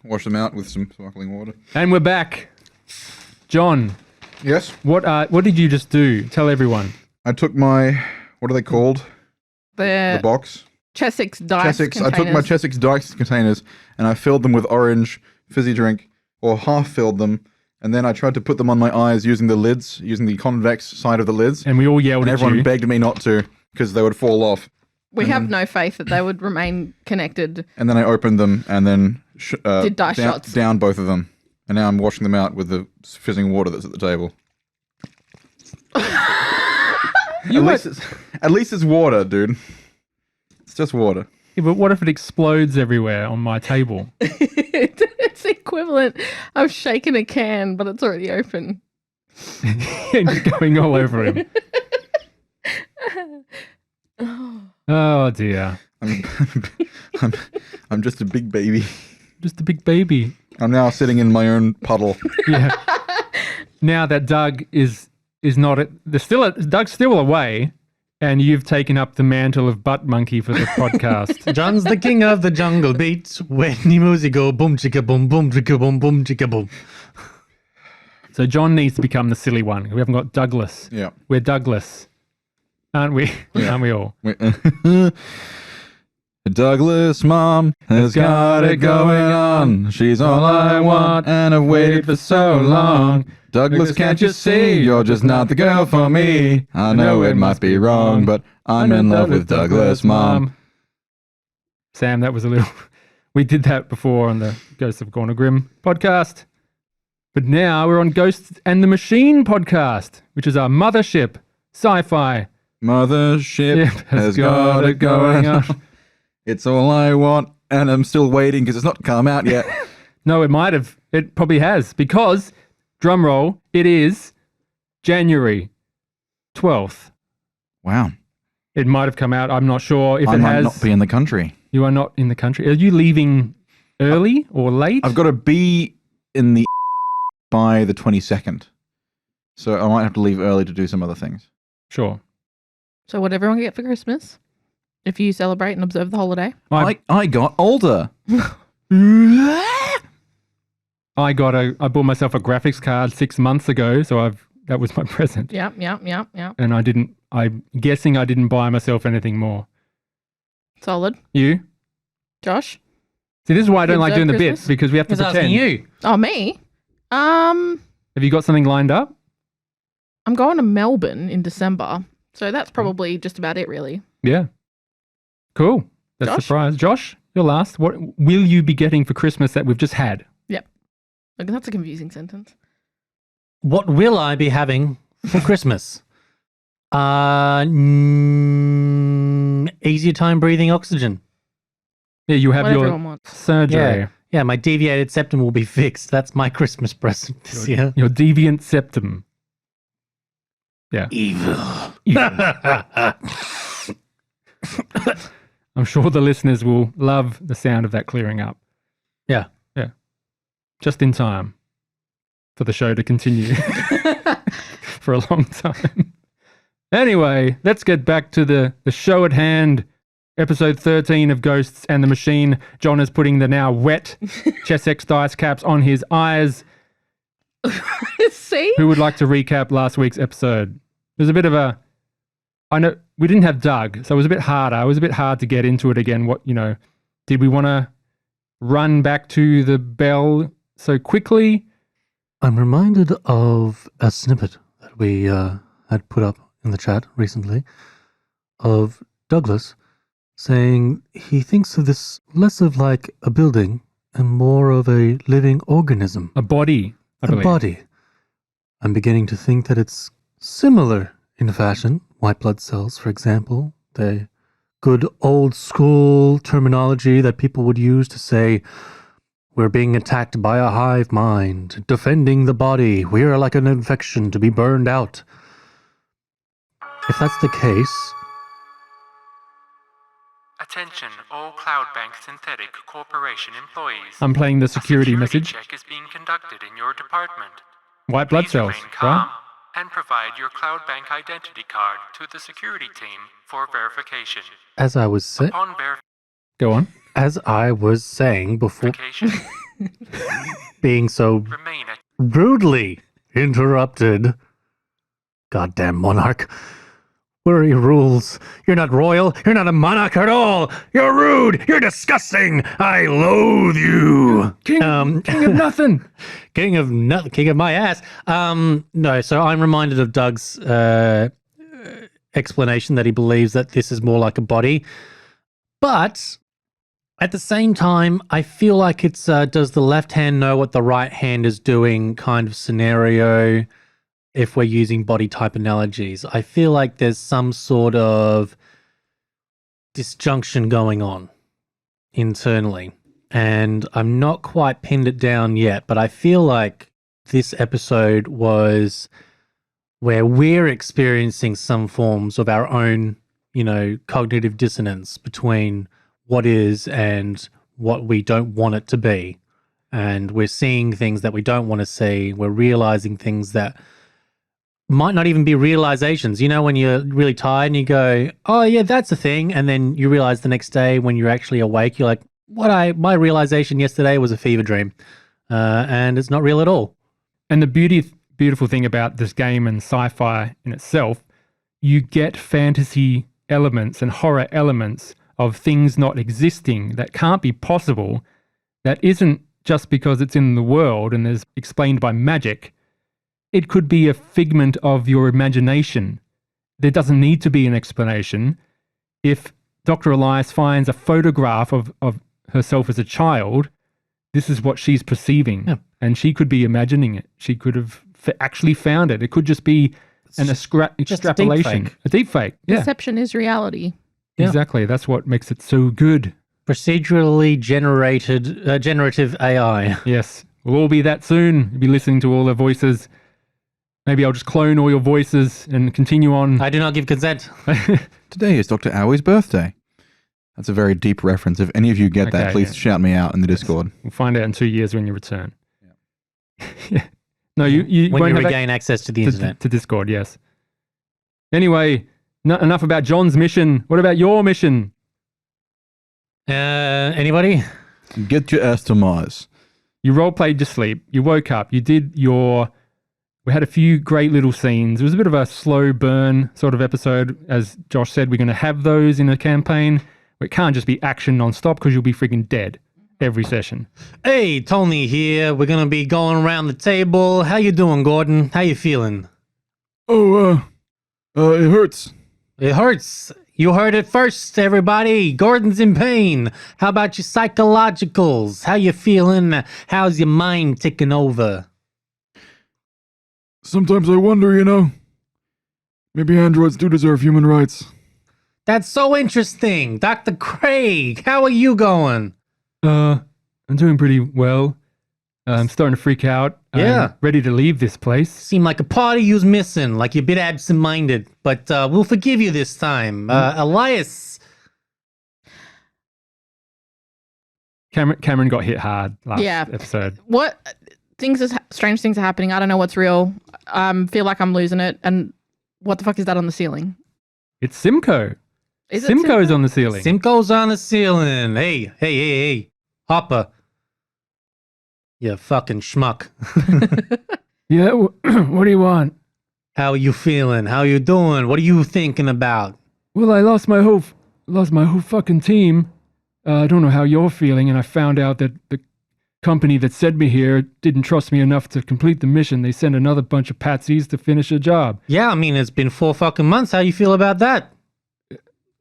wash them out with some sparkling water. And we're back. John. Yes? What did you just do? Tell everyone. I took my, what are they called? The box. Chessex dice containers. I took my Chessex dice containers and I filled them with orange fizzy drink, or half filled them, and then I tried to put them on my eyes using the lids, using the convex side of the lids. And we all yelled at you. Everyone begged me not to because they would fall off. We have no faith that they would remain connected. And then I opened them and then did dice shots. Down both of them. And now I'm washing them out with the fizzing water that's at the table. At least it's water, dude. It's just water. Yeah, but what if it explodes everywhere on my table? It's the equivalent of shaking a can, but it's already open. And just going all over him. Oh dear. I'm just a big baby. Just a big baby. I'm now sitting in my own puddle. Yeah. Now that Doug is not Doug's still away, and you've taken up the mantle of butt monkey for the podcast. John's the king of the jungle beats. When he moves, he go boom chicka boom boom chicka boom boom chicka boom. So John needs to become the silly one. We haven't got Douglas. Yeah. We're Douglas. Aren't we? Yeah. Aren't we all? Douglas mom has got it going on. She's all I want and I've waited for so long. Douglas, can't you see? You're just not the girl for me. I know it must be wrong, but I'm in love with Douglas mom. Sam, that was a little... We did that before on the Ghosts of Gorna Grimm podcast. But now we're on Ghosts and the Machine podcast, which is our Mothership Sci-Fi. Mothership has got it going on. It's all I want, and I'm still waiting because it's not come out yet. No, it might have. It probably has, because, drum roll, it is January 12th. Wow. It might have come out. I'm not sure if I it might has. not be in the country. You are not in the country. Are you leaving early or late? I've got to be in the by the 22nd. So I might have to leave early to do some other things. Sure. So what everyone get for Christmas? If you celebrate and observe the holiday? I got older. I bought myself a graphics card 6 months ago, so that was my present. Yep. And I'm guessing I didn't buy myself anything more. Solid. You? Josh? See, this is why I don't like doing the Christmas? bits, because we have to pretend. Asking you. Oh, me? Have you got something lined up? I'm going to Melbourne in December, so that's probably just about it, really. Yeah. Cool. That's Josh? a surprise. Josh, you're last. What will you be getting for Christmas that we've just had? Yep. Look, that's a confusing sentence. What will I be having for Christmas? Easier time breathing oxygen. Yeah, you have What your everyone wants. surgery. Yeah, my deviated septum will be fixed. That's my Christmas present this year. Your deviant septum. Yeah. Evil. I'm sure the listeners will love the sound of that clearing up. Yeah. Yeah. Just in time for the show to continue for a long time. Anyway, let's get back to the show at hand. Episode 13 of Ghosts and the Machine. John is putting the now wet Chessex dice caps on his eyes. See? Who would like to recap last week's episode? There's a bit of a... I know we didn't have Doug, so it was a bit harder. It was a bit hard to get into it again. Did we want to run back to the bell so quickly? I'm reminded of a snippet that we had put up in the chat recently of Douglas saying he thinks of this less of like a building and more of a living organism. A body, I believe. A body. I'm beginning to think that it's similar in fashion. White blood cells, for example. The good old school terminology that people would use to say, we're being attacked by a hive mind, defending the body. We are like an infection to be burned out. If that's the case... Attention, all Cloudbank Synthetic Corporation employees. I'm playing the security message. Check is being conducted in your department. White blood Please cells, remain calm right? and provide your Cloudbank identity card to the security team for verification. As I was Upon Go on. As I was saying before... verification, being so Remain at rudely interrupted. Goddamn monarch. Where are your rules? You're not royal. You're not a monarch at all. You're rude. You're disgusting. I loathe you. King of nothing. King of my ass. No, so I'm reminded of Doug's explanation that he believes that this is more like a body. But at the same time, I feel like it's does the left hand know what the right hand is doing kind of scenario if we're using body type analogies. I feel like there's some sort of disjunction going on internally. And I'm not quite pinned it down yet, but I feel like this episode was where we're experiencing some forms of our own, cognitive dissonance between what is and what we don't want it to be. And we're seeing things that we don't want to see. We're realizing things that might not even be realizations. When you're really tired and you go, oh yeah, that's a thing. And then you realize the next day when you're actually awake, you're like, my realization yesterday was a fever dream. And it's not real at all. And the beautiful thing about this game and sci-fi in itself, you get fantasy elements and horror elements of things not existing that can't be possible, that isn't just because it's in the world and is explained by magic. It could be a figment of your imagination. There doesn't need to be an explanation. If Dr. Elias finds a photograph of herself as a child, this is what she's perceiving. Yeah. And she could be imagining it. She could have actually found it. It could just be an extrapolation. A deep fake. Yeah, Deception is reality. Yeah. exactly. That's what makes it so good. Procedurally generated, generative AI. Yes. We'll all be that soon. You'll be listening to all their voices. Maybe I'll just clone all your voices and continue on. I do not give consent. Today is Dr. Owie's birthday. That's a very deep reference. If any of you get that, Okay, please yeah. shout me out in the Discord. We'll find out in 2 years when you return. Yeah. No, you When won't you have regain access to the internet. to Discord, yes. Anyway, enough about John's mission. What about your mission? Anybody? Get your ass to Mars. You role-played to sleep. You woke up. You did your... We had a few great little scenes. It was a bit of a slow burn sort of episode. As Josh said, we're going to have those in a campaign. It can't just be action non-stop because you'll be freaking dead every session. Hey, Tony here. We're gonna be going around the table. How you doing, Gordon? How you feeling? Oh, it hurts. It hurts. You heard it first, everybody. Gordon's in pain. How about your psychologicals? How you feeling? How's your mind ticking over? Sometimes I wonder, maybe androids do deserve human rights. That's so interesting. Dr. Craig, how are you going? I'm doing pretty well. I'm starting to freak out. Yeah. I'm ready to leave this place. Seem like a part of you's missing, like you're a bit absent-minded, but we'll forgive you this time. Elias. Cameron got hit hard last Yeah. episode. What strange things are happening. I don't know what's real. Feel like I'm losing it. And what the fuck is that on the ceiling? It's Simcoe. Is it Simcoe's Simcoe? on the ceiling. Simcoe's on the ceiling. Hey. Hopper. You fucking schmuck. Yeah, what do you want? How are you feeling? How you doing? What are you thinking about? Well, I lost my whole fucking team. I don't know how you're feeling, and I found out that the company that sent me here didn't trust me enough to complete the mission. They sent another bunch of patsies to finish a job. Yeah, I mean, it's been 4 fucking months. How you feel about that?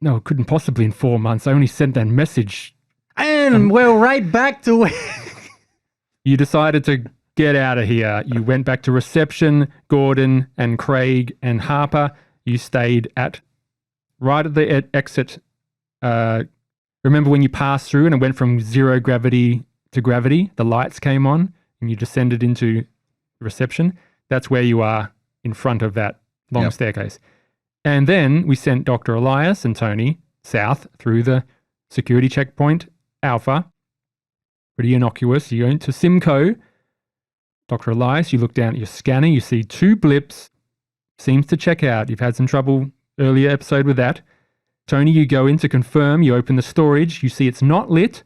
No, it couldn't possibly in 4 months. I only sent that message. And we're right back to it. You decided to get out of here. You went back to reception. Gordon and Craig and Harper, you stayed right at the exit. Remember when you passed through and it went from 0 gravity to gravity? The lights came on and you descended into reception. That's where you are in front of that long staircase. And then we sent Dr. Elias and Tony south through the security checkpoint Alpha. Pretty innocuous. You go into Simcoe. Dr. Elias, you look down at your scanner. You see 2 blips. Seems to check out. You've had some trouble earlier episode with that. Tony, you go in to confirm. You open the storage. You see it's not lit.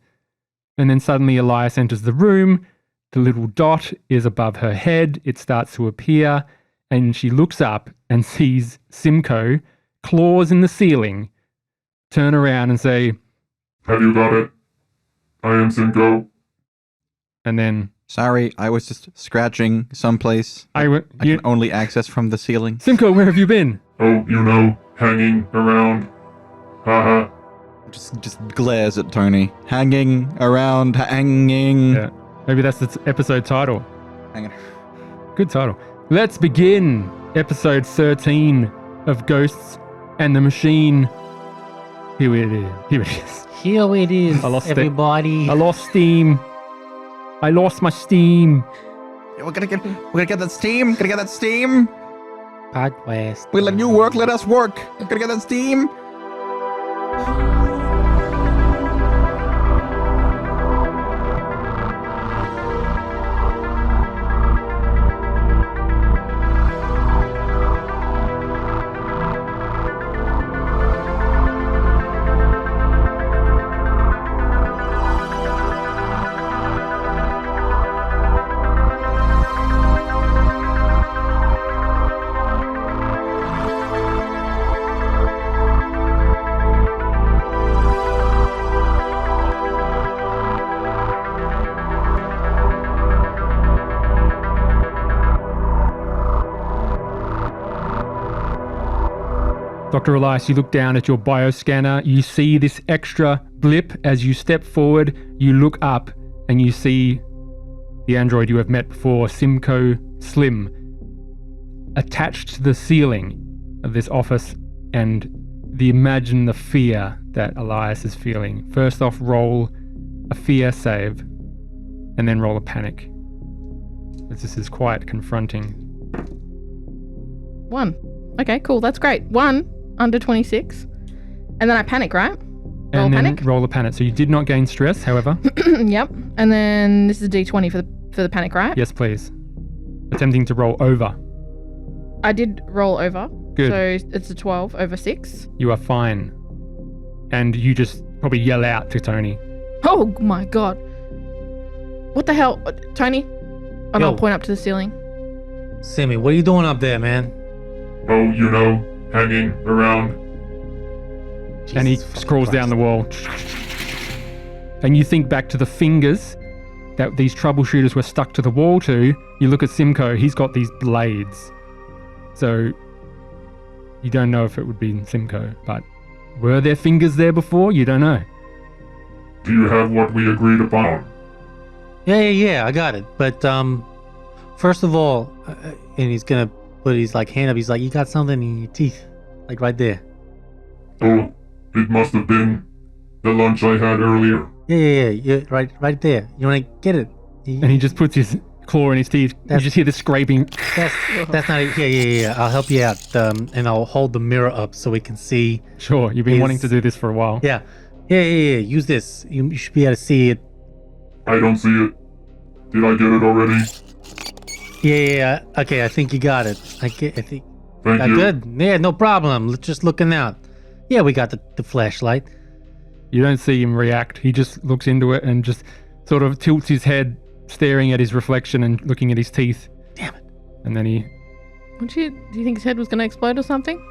And then suddenly Elias enters the room. The little dot is above her head. It starts to appear. And she looks up and sees Simcoe, claws in the ceiling, turn around and say, Have you got it? I am Simcoe. and then, Sorry, I was just scratching someplace I you, can only access from the ceiling. Simcoe, where have you been? Oh, you know, hanging around. Haha. Just glares at Tony. Hanging around, hanging. Yeah. Maybe that's the episode title. Hanging. Good title. Let's begin episode 13 of Ghosts and the Machine. Here it is. Here it is. Here it is, I lost it. everybody. I lost steam. I lost my steam. We're gonna get that steam. Gonna get that steam. Podcast. We let you work. Let us work. Gonna get that steam. Dr. Elias, you look down at your bioscanner. You see this extra blip as you step forward. You look up and you see the android you have met before, Simcoe Slim, attached to the ceiling of this office. And imagine the fear that Elias is feeling. First off, roll a fear save and then roll a panic. This is quite confronting. 1. Okay, cool. That's great. 1 under 26. And then I panic, right? Roll And then panic? roll a panic. So you did not gain stress, however. Yep. And then this is a D20 for the panic, right? Yes, please. Attempting to roll over. I did roll over. Good. So it's a 12 over 6. You are fine. And you just probably yell out to Tony. Oh my god. What the hell? Tony? And I'll Yo. point up to the ceiling. Sammy, what are you doing up there, man? Oh, you know, hanging around. And he Jesus scrolls Christ. down the wall. And you think back to the fingers that these troubleshooters were stuck to the wall to. You look at Simcoe, he's got these blades. So you don't know if it would be Simcoe, but were there fingers there before? You don't know. Do you have what we agreed upon? Yeah, I got it. But first of all, and he's gonna put his hand up. He's like, you got something in your teeth, like right there. Oh, it must have been the lunch I had earlier. Yeah, right there. You wanna get it? And he just puts his claw in his teeth. You That's- just hear the scraping. That's not it. Yeah. I'll help you out. And I'll hold the mirror up so we can see. Sure, you've been His- wanting to do this for a while. Yeah. Use this. You should be able to see it. I don't see it. Did I get it already? Yeah. Okay, I think you got it. I think. Thank you. Good. Yeah, no problem. Just looking out. Yeah, we got the flashlight. You don't see him react. He just looks into it and just sort of tilts his head, staring at his reflection and looking at his teeth. Damn it. And then he... Do you think his head was going to explode or something?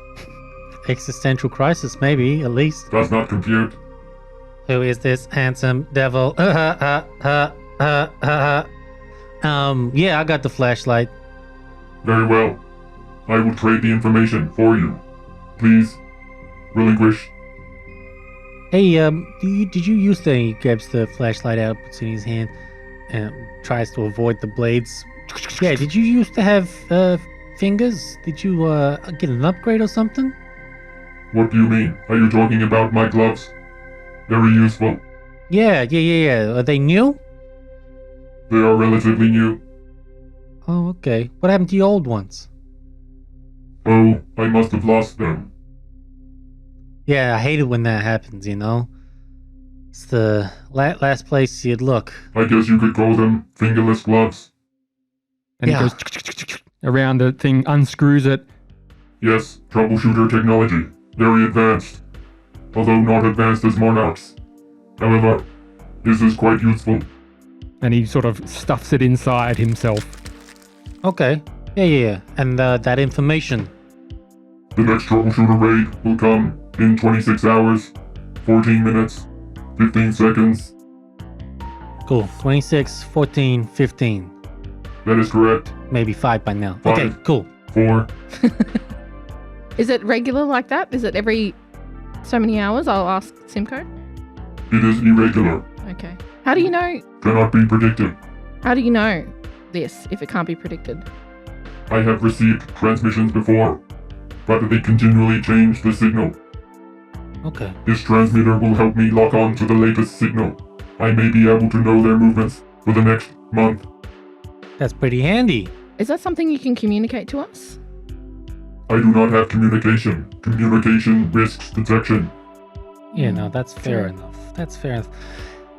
Existential crisis, maybe, at least. Does not compute. Who is this handsome devil? Yeah, I got the flashlight. Very well. I will trade the information for you. Please, relinquish. Hey, did you use the... He grabs the flashlight out, puts it in his hand, and tries to avoid the blades. Yeah, did you used to have, fingers? Did you, get an upgrade or something? What do you mean? Are you talking about my gloves? Very useful. Yeah. Are they new? They are relatively new. Oh, okay. What happened to your old ones? Oh, I must have lost them. Yeah, I hate it when that happens, you know? It's the last place you'd look. I guess you could call them fingerless gloves. And Yeah. he goes around the thing, unscrews it. Yes, troubleshooter technology. Very advanced. Although not advanced as Monarchs. However, This is quite useful. And he sort of stuffs it inside himself. Okay. Yeah. And that information. The next troubleshooter raid will come in 26 hours, 14 minutes, 15 seconds. Cool. 26, 14, 15. That is correct. Maybe 5 by now. 5. Okay, cool. 4. Is it regular like that? Is it every so many hours? I'll ask Simcoe. It is irregular. Okay. How do you know? Cannot be predicted. How do you know this if it can't be predicted? I have received transmissions before, but they continually change the signal. Okay. This transmitter will help me lock on to the latest signal. I may be able to know their movements for the next month. That's pretty handy. Is that something you can communicate to us? I do not have communication. Communication risks detection. Yeah, no, that's fair enough. That's fair enough.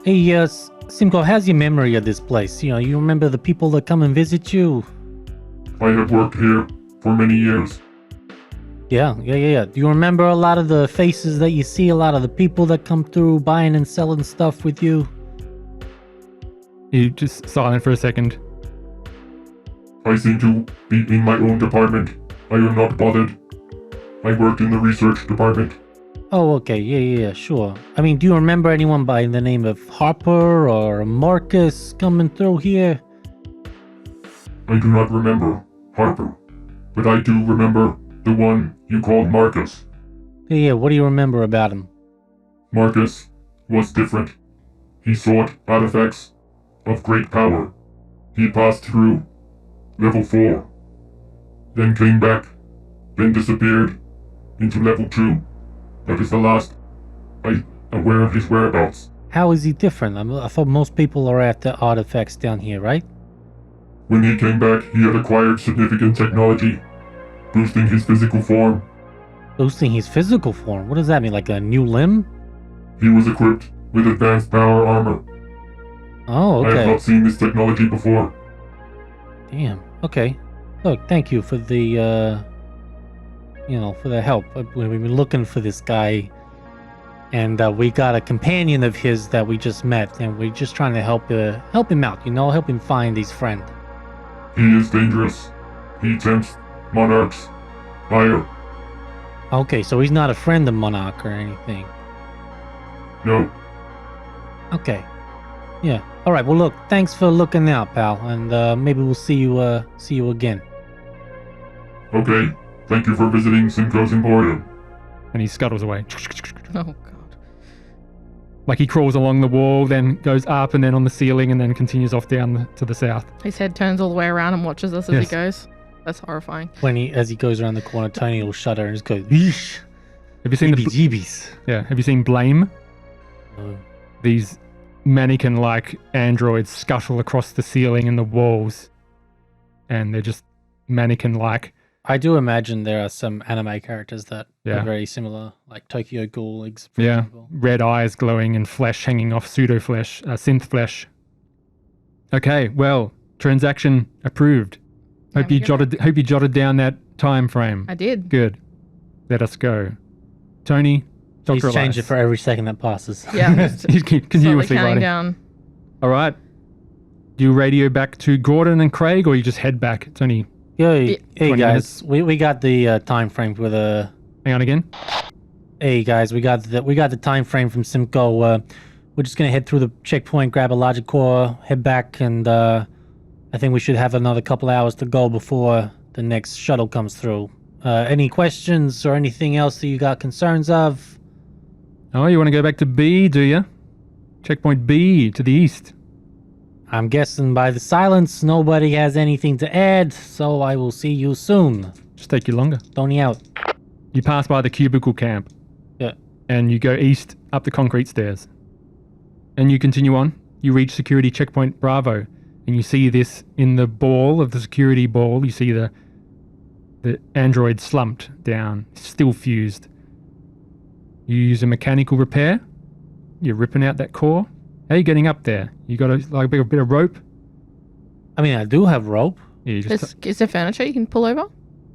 Hey, Simcoe, how's your memory of this place? You know, you remember the people that come and visit you? I have worked here for many years. Yeah. Do you remember a lot of the faces that you see, a lot of the people that come through buying and selling stuff with you? He just silent for a second. I seem to be in my own department. I am not bothered. I work in the research department. Oh, okay. Yeah, sure. I mean, do you remember anyone by the name of Harper or Marcus coming through here? I do not remember Harper, but I do remember the one you called Marcus. Yeah, what do you remember about him? Marcus was different. He sought artifacts of great power. He passed through level 4, then came back, then disappeared into level 2. That is the last I'm aware of his whereabouts. How is he different? I thought most people are at the artifacts down here, right? When he came back, he had acquired significant technology, boosting his physical form. Boosting his physical form? What does that mean, like a new limb? He was equipped with advanced power armor. Oh, I have okay. not seen this technology before. Damn. Okay. Look, thank you for the, for the help. We've been looking for this guy, and we got a companion of his that we just met, and we're just trying to help him out, help him find his friend. He is dangerous. He tempts monarchs higher. Okay, so he's not a friend of Monarch or anything. No, Okay. Yeah. All right. Well, look. Thanks for looking out, pal, and maybe we'll see you again. okay. Thank you for visiting Simcoe's Emporium. And he scuttles away. Oh god. Like he crawls along the wall, then goes up and then on the ceiling and then continues off down to the south. His head turns all the way around and watches us as Yes. he goes. That's horrifying. As he goes around the corner, Tony will shudder and just go, "Yeesh, Have you seen the heebie-jeebies." Yeah, have you seen Blame? These mannequin-like androids scuttle across the ceiling and the walls, and they're just mannequin-like. I do imagine there are some anime characters that Yeah. are very similar, like Tokyo Ghoul, for Yeah, example. red eyes glowing and flesh hanging off pseudo-flesh, synth flesh. Okay, well, transaction approved. Hope you jotted down that time frame. I did. Good. Let us go. Tony, Please Dr. change Elias. it for every second that passes. Yeah. Just You keep slowly continuously counting writing. down. All right. Do you radio back to Gordon and Craig, or you just head back? It's only... Hey 20 guys, we got the time frame for the. Hang on again. Hey guys, we got the time frame from Simcoe. We're just gonna head through the checkpoint, grab a logic core, head back, and I think we should have another couple hours to go before the next shuttle comes through. Any questions or anything else that you got concerns of? Oh, you want to go back to B, do you? Checkpoint B to the east. I'm guessing by the silence, nobody has anything to add, so I will see you soon. Just take you longer. Tony out. You pass by the cubicle camp. Yeah. And you go east up the concrete stairs. And you continue on. You reach security checkpoint Bravo. And you see this in the ball of the security ball. You see the android slumped down, still fused. You use a mechanical repair. You're ripping out that core. How are you getting up there? You got a bit of rope? I mean, I do have rope. Yeah, you just Is there furniture you can pull over?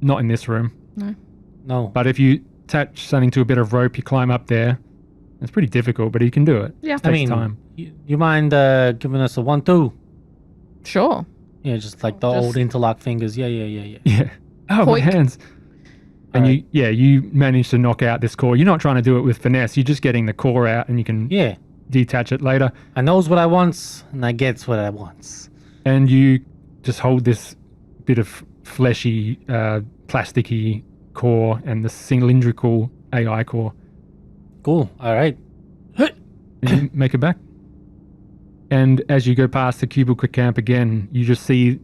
not in this room. No. But if you attach something to a bit of rope, you climb up there, It's pretty difficult, but he can do it. Yeah. It takes time. You mind giving us a 1-2? Sure. Yeah, just like the Just- old interlock fingers. Yeah. Yeah. Oh, my Hoik. hands. And Alright. you manage to knock out this core. You're not trying to do it with finesse. You're just getting the core out, and you can Yeah. detach it later. I knows what I wants, and I gets what I wants. And you just hold this bit of fleshy, plasticky core and the cylindrical AI core, Cool. All right. and you make it back. And as you go past the cubicle camp again, you just see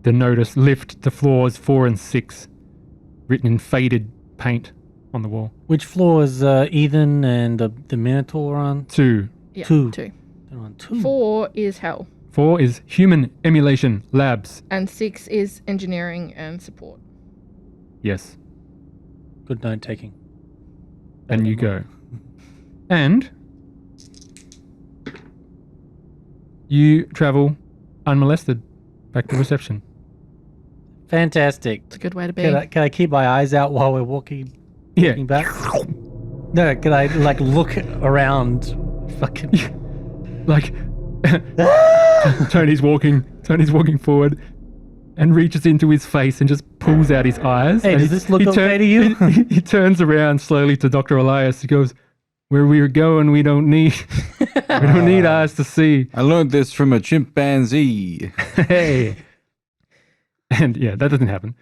the notice lift to floors 4 and 6, written in faded paint on the wall. Which floor is Ethan and the Minotaur on? 2. Yeah. 2. 2. They're on 2. 4 is hell. 4 is human emulation labs. And 6 is engineering and support. Yes. Good note taking. And you go. And you travel unmolested back to reception. Fantastic. It's a good way to be. Can I keep my eyes out while we're walking Yeah. back? No, can I like look around? Fucking. Like Tony's walking forward and reaches into his face and just pulls out his eyes. Hey, and does this look okay to you? He turns around slowly to Dr. Elias. He goes, "Where we're going, we don't need eyes to see." I learned this from a chimpanzee. Hey. And yeah, that doesn't happen.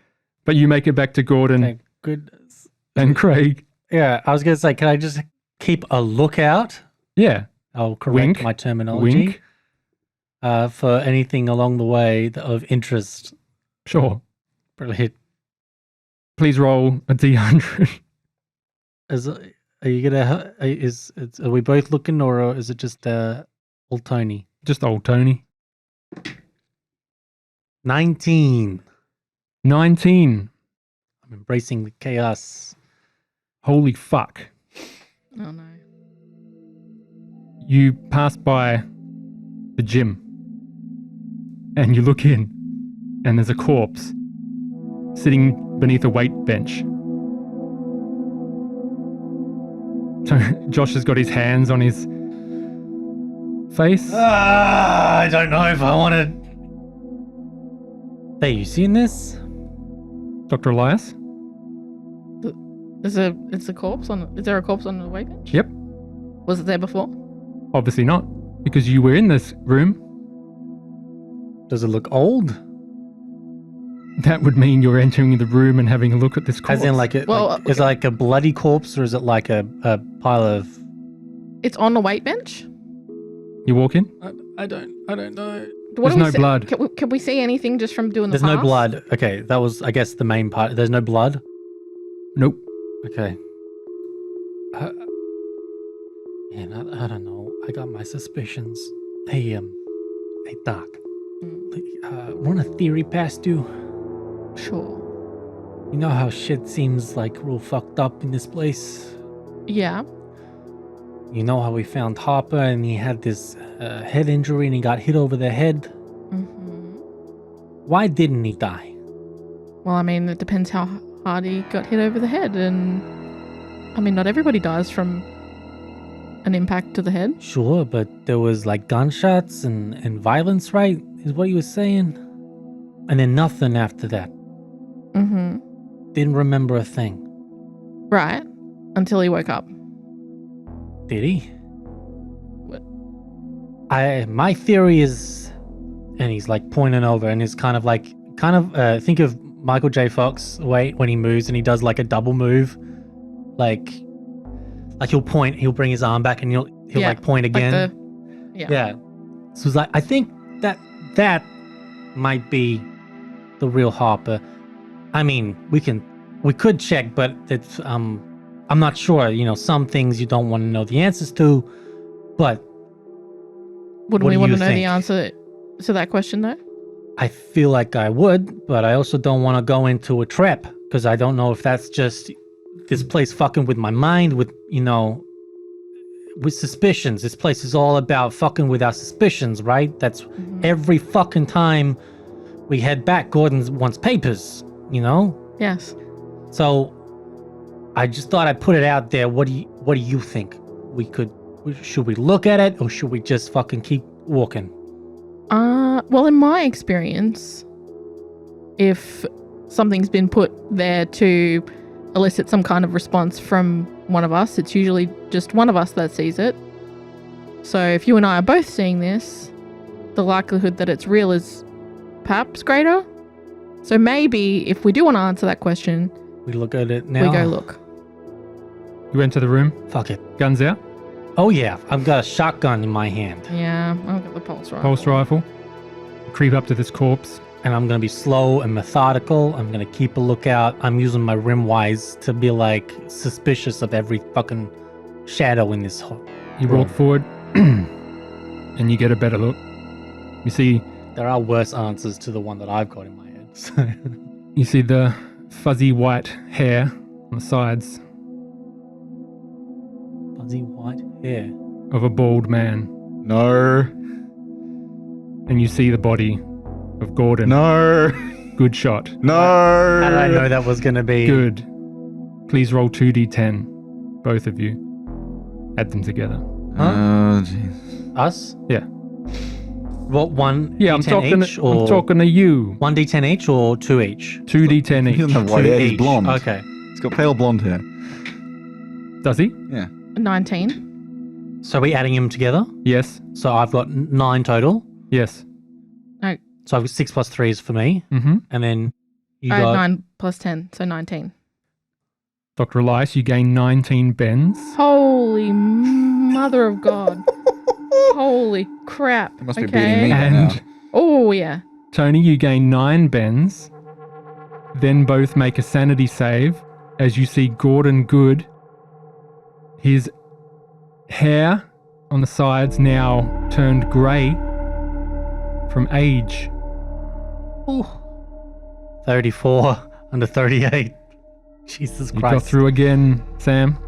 But you make it back to Gordon Thank goodness. and Craig. Yeah, I was gonna say, can I just keep a lookout? Yeah. I'll correct Wink. my terminology. Wink. For anything along the way of interest. Sure. Brilliant. Please roll a D100. Are you gonna? Are we both looking, or is it just old Tony? Just old Tony. 19. 19. I'm embracing the chaos. Holy fuck. Oh no. You pass by the gym and you look in and there's a corpse sitting beneath a weight bench. So Josh has got his hands on his face. I don't know if I want to. Hey, you seen this? Dr. Elias? Is there a corpse on the weight bench? Yep. Was it there before? Obviously not, because you were in this room. Does it look old? That would mean you're entering the room and having a look at this corpse. As in, like, Well, is it like a bloody corpse, or is it like a pile of? It's on the weight bench? You walk in? I don't know. What There's do we no see- blood. Can we see anything just from doing the There's no pass? blood. Okay, that was, I guess, the main part. There's no blood. Nope. Okay. Man, I don't know. I got my suspicions. Hey, Doc. Run a theory past you. Sure. You know how shit seems like real fucked up in this place? Yeah. You know how we found Harper and he had this head injury and he got hit over the head? Mm-hmm. Why didn't he die? Well, I mean, it depends how hard he got hit over the head, and I mean, not everybody dies from an impact to the head. Sure, but there was like gunshots and violence, right? Is what he was saying? And then nothing after that. Mm-hmm. Didn't remember a thing. Right. Until he woke up. Did he? What? My theory is, and he's like pointing over, and it's kind of think of Michael J. Fox when he moves and he does like a double move, like he'll point, he'll bring his arm back, and he'll Yeah, like point again. Yeah. So it's like, I think that might be the real Harper. I mean, we could check, but it's I'm not sure. You know, some things you don't want to know the answers to, but Wouldn't what we do want you to know the think? answer to that question, though? I feel like I would, but I also don't want to go into a trap because I don't know if that's just this place fucking with my mind, with, you know, with suspicions. This place is all about fucking with our suspicions, right? That's every fucking time we head back, Gordon wants papers, you know? Yes. So I just thought I'd put it out there. What do you think? should we look at it or should we just fucking keep walking? Well, in my experience, if something's been put there to elicit some kind of response from one of us, it's usually just one of us that sees it. So if you and I are both seeing this, the likelihood that it's real is perhaps greater. So maybe if we do want to answer that question, We look at it now. we go look. You enter the room, Fuck it. guns out, Oh yeah, I've got a shotgun in my hand. Yeah, I've got the pulse rifle. pulse rifle, creep up to this corpse. And I'm going to be slow and methodical. I'm going to keep a lookout. I'm using my rimwise to be like suspicious of every fucking shadow in this hole. You walk forward and you get a better look. You see There are worse answers to the one that I've got in my head. So. you see the fuzzy white hair on the sides Fuzzy white hair. of a bald man. No. And you see the body of Gordon. No. Good shot. No. How did I know that was going to be? Good. Please roll 2d10, both of you. Add them together. Oh, jeez. Us? Yeah. What, one Yeah, I'm D10 each? I'm talking to you. 1d10 each or 2 each? 2d10 He each. doesn't have white hair. He's each. blonde. Okay. He's got pale blonde hair. Does he? Yeah. 19. So we're adding them together? Yes. So I've got 9 total. Yes. So I've got 6 plus 3 is for me. Mm-hmm. And then you I had got... 9 plus 10, so 19. Dr. Elias, you gain 19 bends. Holy mother of God. Holy crap. He must be Okay. beating me by now. And Oh, yeah. Tony, you gain 9 bends. Then both make a sanity save as you see Gordon Good. His hair on the sides now turned grey from age. Ooh. 34 under 38. Jesus You Christ. got through again, Sam.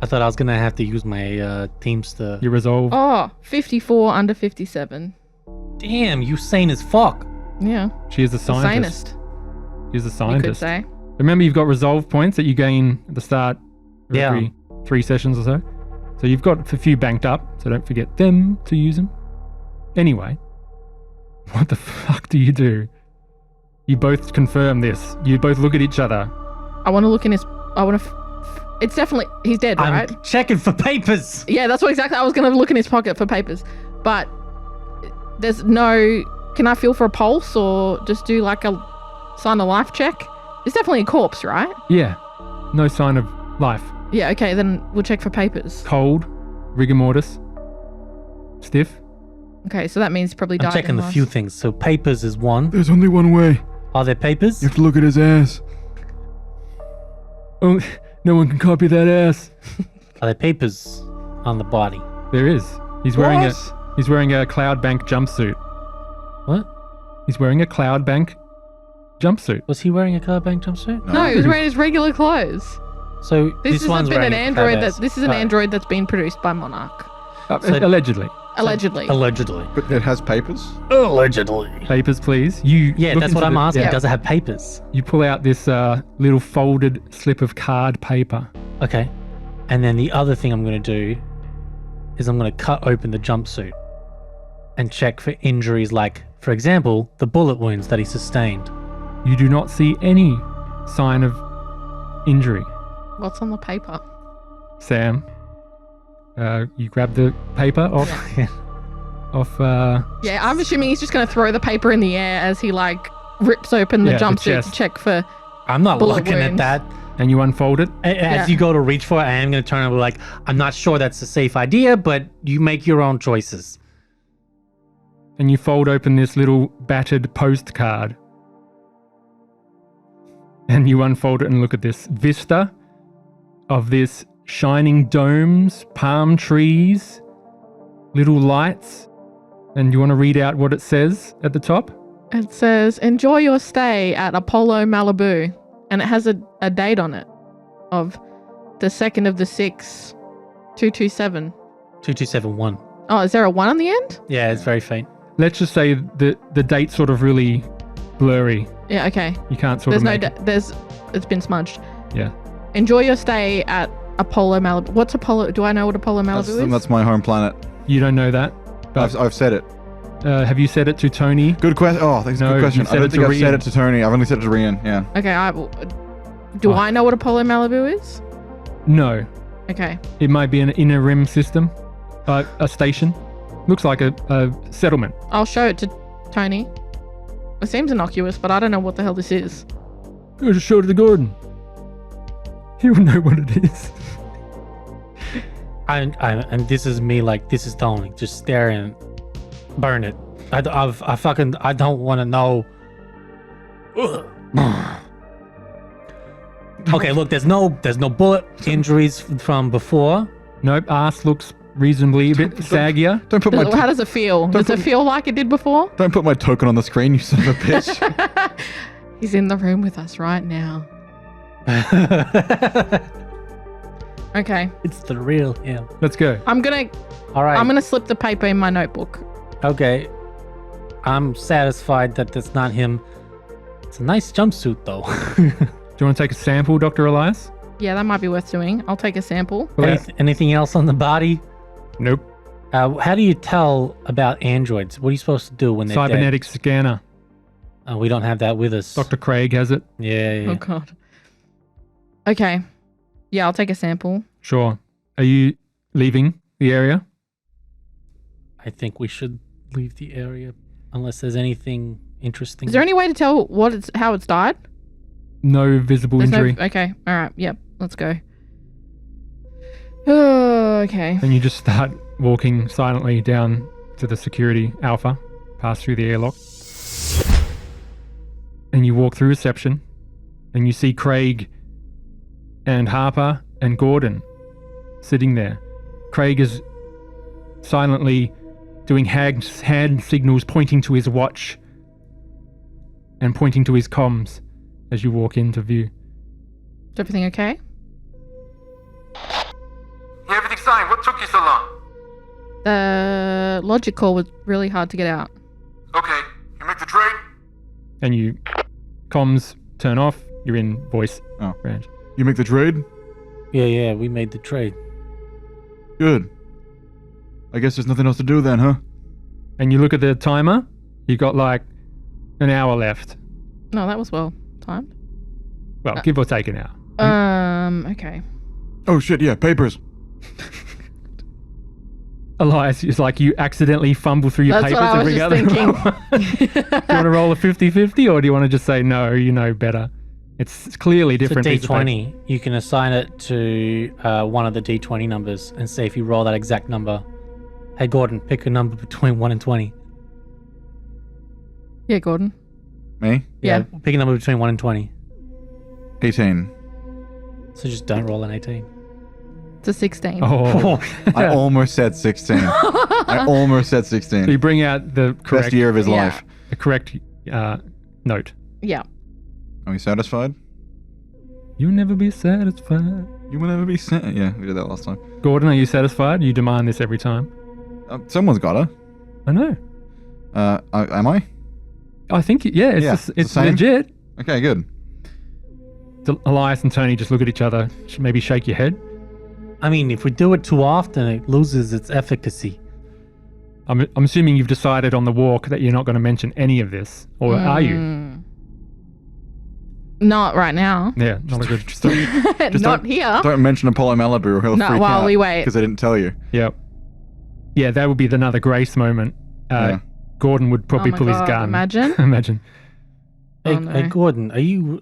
I thought I was going to have to use my Teamster. You resolve. Oh, 54 under 57. Damn, you sane as fuck. Yeah. She is a The scientist. sanest, She's a you could scientist. say. Remember, you've got resolve points that you gain at the start of Yeah. every 3 sessions or so. So you've got a few banked up, so don't forget them to use them. Anyway, what the fuck do you do? You both confirm this. You both look at each other. I want to look in his... I want to... It's definitely... He's dead, right? I'm checking for papers. Yeah, that's what exactly... I was going to look in his pocket for papers. But there's no... Can I feel for a pulse or just do like a sign of life check? It's definitely a corpse, right? Yeah, no sign of life. Yeah, okay, then we'll check for papers. Cold, rigor mortis, stiff. Okay, so that means probably died I'm checking in a last- few things. So papers is one. There's only one way. Are there papers? You have to look at his ass. Oh, no one can copy that ass. Are there papers on the body? There is. He's wearing What? He's wearing a Cloud Bank jumpsuit. What? He's wearing a Cloud Bank jumpsuit. Was he wearing a car bank jumpsuit? No, he was wearing his regular clothes. So This has one's been an wearing a android crab that... ass. This is an Right. android that's been produced by Monarch. So- Allegedly. Allegedly. Allegedly. But it has papers. Allegedly. Papers, please. You Yeah, look that's into what I'm the- asking. Yeah. Does it have papers? You pull out this little folded slip of card paper. Okay. And then the other thing I'm going to do is I'm going to cut open the jumpsuit and check for injuries like, for example, the bullet wounds that he sustained. You do not see any sign of injury. What's on the paper? Sam, you grab the paper off. Yeah, I'm assuming he's just going to throw the paper in the air as he like rips open the Yeah, the jumpsuit to chest. check for... I'm not Bullet looking at wounds. that. and you unfold it. As Yeah. you go to reach for it, I am going to turn and be like, I'm not sure that's a safe idea, but you make your own choices. And you fold open this little battered postcard. And you unfold it and look at this vista of this shining domes, palm trees, little lights. And you want to read out what it says at the top? It says, enjoy your stay at Apollo Malibu. And it has a date on it of the 2nd of the 6th, 227. 2271. Oh, is there a 1 on the end? Yeah, it's very faint. Let's just say the date's sort of really blurry. Yeah, okay. You can't sort There's of no make it. it's been smudged. Yeah. Enjoy your stay at Apollo Malibu. What's Apollo? Do I know what Apollo Malibu is? That's my home planet. You don't know that. But I've said it. have you said it to Tony? Good question. Oh, that's a No, good question. you I said don't it think to I've said Rian. it to Tony. I've only said it to Rian. Yeah. Okay, do I know what Apollo Malibu is? No. Okay. It might be an inner rim system, a station. Looks like a settlement. I'll show it to Tony. It seems innocuous, but I don't know what the hell this is. I just showed it to Gordon. He would know what it is. And this is me, like, this is Tony, just staring, burn it. I don't want to know. Okay, look, there's no bullet injuries from before. Nope, ass looks reasonably a bit saggier. Don't put my How does it feel? Does it feel like it did before? don't put my token on the screen, you son of a bitch. He's in the room with us right now. Okay. It's the real him. Let's go. I'm gonna All right. slip the paper in my notebook. Okay. I'm satisfied that that's not him. It's a nice jumpsuit, though. Do you want to take a sample, Dr. Elias? Yeah, that might be worth doing. I'll take a sample. Anything else on the body? Nope. How do you tell about androids? What are you supposed to do when they're Cybernetic scanner. dead? We don't have that with us. Dr. Craig has it. Yeah. Oh god. Okay. Yeah, I'll take a sample. Sure. Are you leaving the area? I think we should leave the area unless there's anything interesting. Is there any way to tell how it's died? No visible There's injury. Okay. All right. Yep. Let's go. Oh, okay. And you just start walking silently down to the security alpha, pass through the airlock. And you walk through reception, and you see Craig and Harper and Gordon sitting there. Craig is silently doing hand signals, pointing to his watch and pointing to his comms as you walk into view. Is everything okay? Yeah, everything's fine. What took you so long? The logic call was really hard to get out. Okay, you make the trade? And you comms turn off, you're in voice Oh. range. You make the trade? Yeah, we made the trade. Good. I guess there's nothing else to do then, huh? And you look at the timer, you got like an hour left. No, that was well timed. Well, give or take an hour. Okay. Oh shit, yeah, papers. Elias is like you accidentally fumble through your That's papers what I and was bring just out the thinking. wrong one. Do you want to roll a 50-50 or do you want to just say no, you know better? It's clearly It's a different. piece of paper. D20. You can assign it to one of the D20 numbers and say if you roll that exact number. Hey, Gordon, pick a number between 1 and 20. Yeah, Gordon. Me? Yeah. Pick a number between 1 and 20. 18. So just don't roll an 18. It's a 16. Oh, I almost said 16. I almost said 16. so you bring out the correct, Best year of his Yeah. life. the correct note. Yeah. Are we satisfied? You'll never be satisfied. You will never be Yeah, we did that last time. Gordon, are you satisfied? You demand this every time. Someone's gotta. I know. Am I? I think, yeah, it's, Yeah, just, it's it's the same. legit. Okay, good. Elias and Tony just look at each other, maybe shake your head. I mean, if we do it too often, it loses its efficacy. I'm assuming you've decided on the walk that you're not going to mention any of this, or are you? Not right now. Yeah, not a good. Not don't- here. Don't mention Apollo Malibu or he'll No, freak while out. we wait. Because I didn't tell you. Yep. Yeah, that would be another grace moment. Yeah. Gordon would probably Oh my pull his God, gun. imagine. Imagine. Oh, Hey, no. hey, Gordon, are you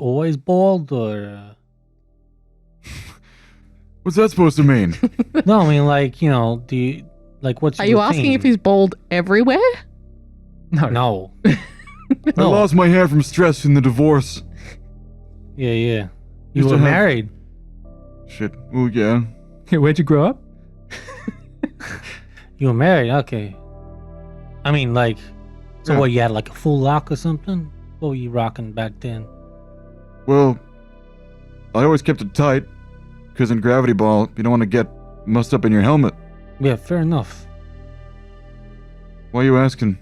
always bald or? What's that supposed to mean? No, I mean, like, you know, do you like what's? Are your you asking routine? if he's bald everywhere? No. No. I No. lost my hair from stress in the divorce. Yeah. You Used were to have- married. Shit. Oh, yeah. Where'd you grow up? You were married. Okay. I mean, like, so Yeah. what? You had like a full lock or something? What were you rocking back then? Well, I always kept it tight. Because in Gravity Ball, you don't want to get mussed up in your helmet. Yeah, fair enough. Why are you asking?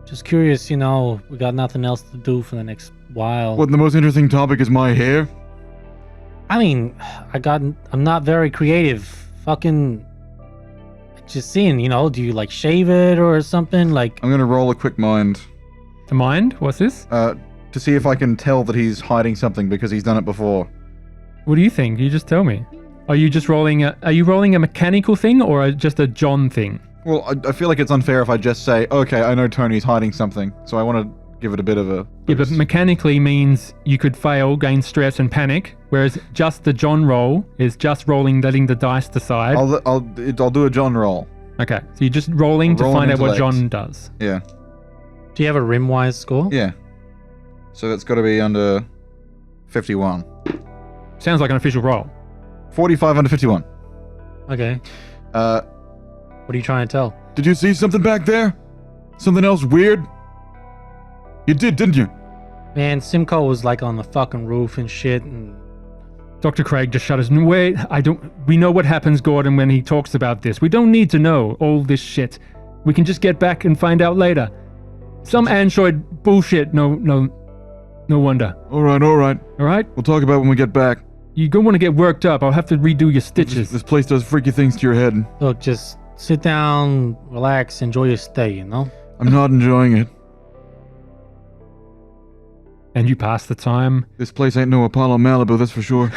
Just curious, you know, we got nothing else to do for the next while. What, the most interesting topic is my hair? I mean, I'm not very creative. Fucking, just seeing, do you like shave it or something? Like, I'm gonna roll a quick mind. A mind? What's this? To see if I can tell that he's hiding something because he's done it before. What do you think? You just tell me. Are you rolling a mechanical thing or just a John thing? Well, I feel like it's unfair if I just say, okay, I know Tony's hiding something, so I want to give it a bit of a Yeah, but boost. mechanically means you could fail, gain stress and panic, whereas just the John roll is just letting the dice decide. I'll do a John roll. Okay, so you're just rolling to Roll find out what intellect. John does. Yeah. do you have a rim-wise score? Yeah. So that's got to be under 51. Sounds like an official roll. 45 under 51. Okay. Uh, What are you trying to tell? did you see something back there? Something else weird? You did, didn't you? Man, Simcoe was like on the fucking roof and shit, and Dr. Craig just shudders. Wait, we know what happens, Gordon, when he talks about this. We don't need to know all this shit. We can just get back and find out later. Some android bullshit, no wonder. All right. Alright? We'll talk about it when we get back. You don't want to get worked up. I'll have to redo your stitches. This place does freaky things to your head. look, just sit down, relax, enjoy your stay, I'm not enjoying it. And you pass the time. This place ain't no Apollo Malibu, that's for sure.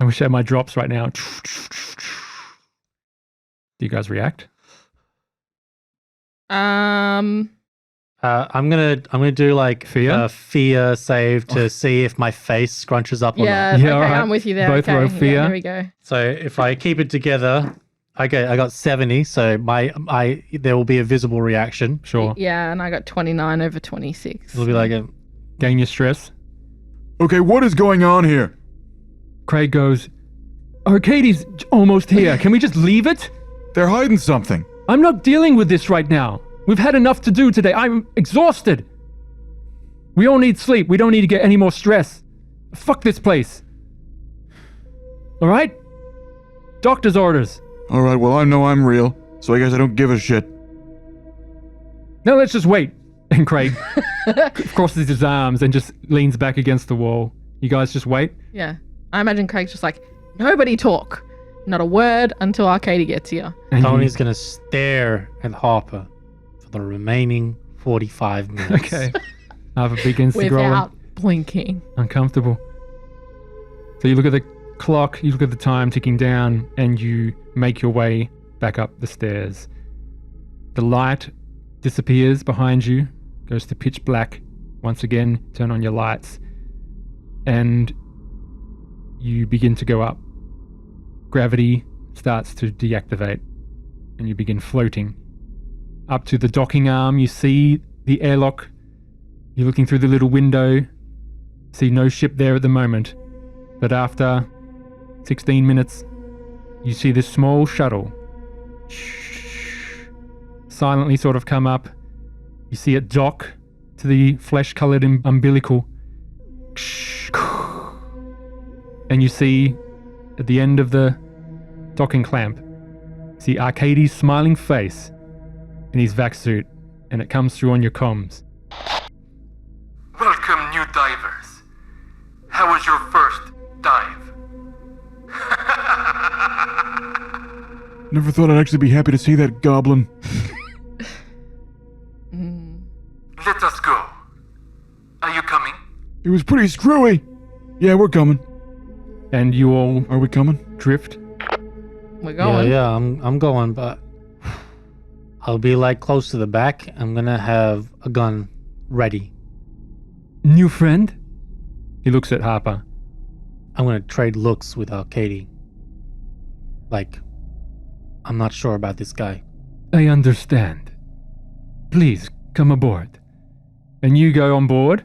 I wish I had my drops right now. Do you guys react? I'm gonna do like Fear? a fear save to see if my face scrunches up or Yeah, not. Yeah, okay, alright. I'm with you there. Both okay. roll Yeah, fear. there we go. So if I keep it together, I got 70. So there will be a visible reaction. Sure. Yeah, and I got 29 over 26. It'll be like a Gain your stress. Okay, what is going on here? Craig goes, Arcadie's almost here. Can we just leave it? They're hiding something. I'm not dealing with this right now. We've had enough to do today. I'm exhausted. We all need sleep. We don't need to get any more stress. Fuck this place. All right? Doctor's orders. All right, well, I know I'm real, so I guess I don't give a shit. No, let's just wait. And Craig crosses his arms and just leans back against the wall. You guys just wait? Yeah. I imagine Craig's just like, nobody talk. Not a word until Arcadie gets here. And Tony's gonna stare at Harper for the remaining 45 minutes. Okay. Harper begins to grow Without blinking. uncomfortable. So you look at the clock, you look at the time ticking down, and you make your way back up the stairs. The light disappears behind you, goes to pitch black. Once again, turn on your lights, and you begin to go up. Gravity starts to deactivate, and you begin floating. Up to the docking arm, you see the airlock. You're looking through the little window, see no ship there at the moment. But after 16 minutes, you see this small shuttle silently sort of come up. You see it dock to the flesh-colored umbilical. And you see, at the end of the docking clamp, see Arcadie's smiling face in his vac suit, and it comes through on your comms. Welcome, new divers. How was your first dive? Never thought I'd actually be happy to see that goblin. Let us go. Are you coming? It was pretty screwy. Yeah, we're coming. And you all Are we coming? drift. We're going. Yeah, I'm going, but I'll be like close to the back. I'm gonna have a gun ready. New friend? He looks at Harper. I'm gonna trade looks with Arcadie. Like, I'm not sure about this guy. I understand. Please, come aboard. And you go on board,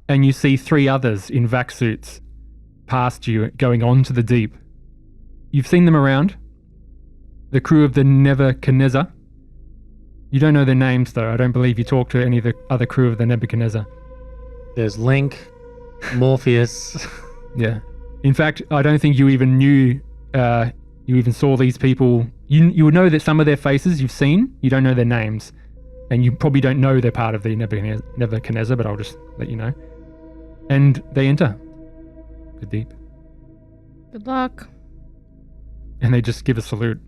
and you see 3 others in vac suits past you, going on to the deep. You've seen them around. The crew of the Nebuchadnezzar. You don't know their names, though. I don't believe you talked to any of the other crew of the Nebuchadnezzar. There's Link, Morpheus. Yeah. In fact, I don't think you even knew, you even saw these people. You would know that some of their faces you've seen. You don't know their names. And you probably don't know they're part of the Nebuchadnezzar, but I'll just let you know. And they enter the deep. Good luck. And they just give a salute.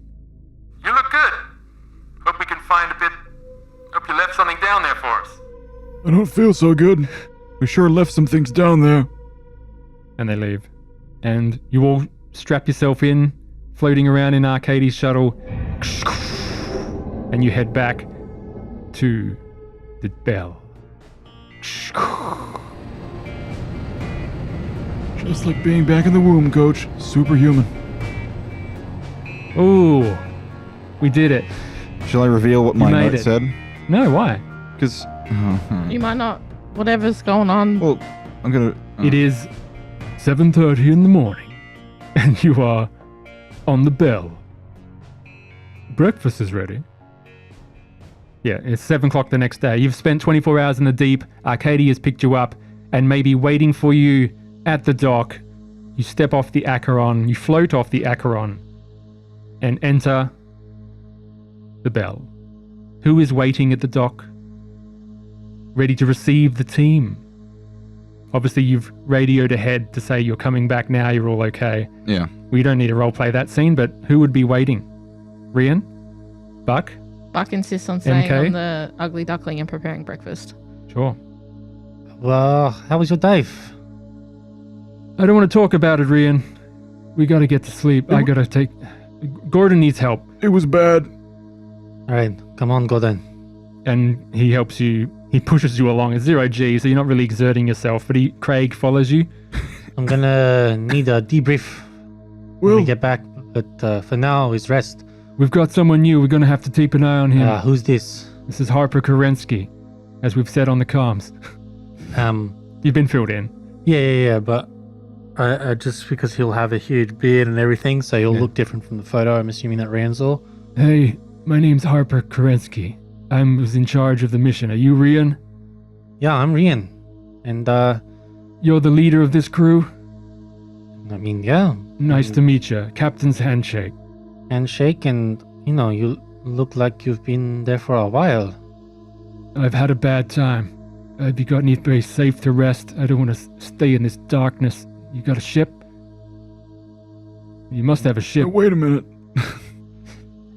You look good. Hope we can find a bit. Hope you left something down there for us. I don't feel so good. We sure left some things down there. And they leave. And you all strap yourself in, floating around in Arcadie's shuttle. And you head back to the bell. Just like being back in the womb, Coach. Superhuman. Ooh, we did it. Shall I reveal what my made note it. said? No, why? Because... You might not. Whatever's going on. Well, I'm gonna... It is 7:30 in the morning, and you are on the bell. Breakfast is ready. Yeah, it's 7 o'clock the next day. You've spent 24 hours in the deep. Arcadia has picked you up, and maybe waiting for you at the dock. You step off the Acheron, you float off the Acheron, and enter the bell. Who is waiting at the dock? Ready to receive the team. Obviously, you've radioed ahead to say you're coming back now, you're all okay. Yeah. We don't need to roleplay that scene, but who would be waiting? Rian? Buck? Buck insists on staying MK? on the ugly duckling and preparing breakfast. Sure. Well, how was your dive? I don't want to talk about it, Rian. We gotta get to sleep. I gotta take... Gordon needs help. It was bad. Alright, come on, Gordon. And he helps you. He pushes you along. It's 0G, so you're not really exerting yourself, but Craig follows you. I'm gonna need a debrief when Well, we get back, but for now, is rest. We've got someone new. We're gonna have to keep an eye on him. Who's this? This is Harper Kerensky, as we've said on the comms. You've been filled in. Yeah, but just because he'll have a huge beard and everything, so he'll Yeah. look different from the photo. I'm assuming that Ranzor. Hey, my name's Harper Kerensky. I was in charge of the mission. Are you Rian? Yeah, I'm Rian. And, You're the leader of this crew? I mean, yeah. Nice to meet you. Captain's handshake. Handshake, and, you look like you've been there for a while. I've had a bad time. Have you got any place safe to rest? I don't want to stay in this darkness. You got a ship? You must have a ship. wait a minute.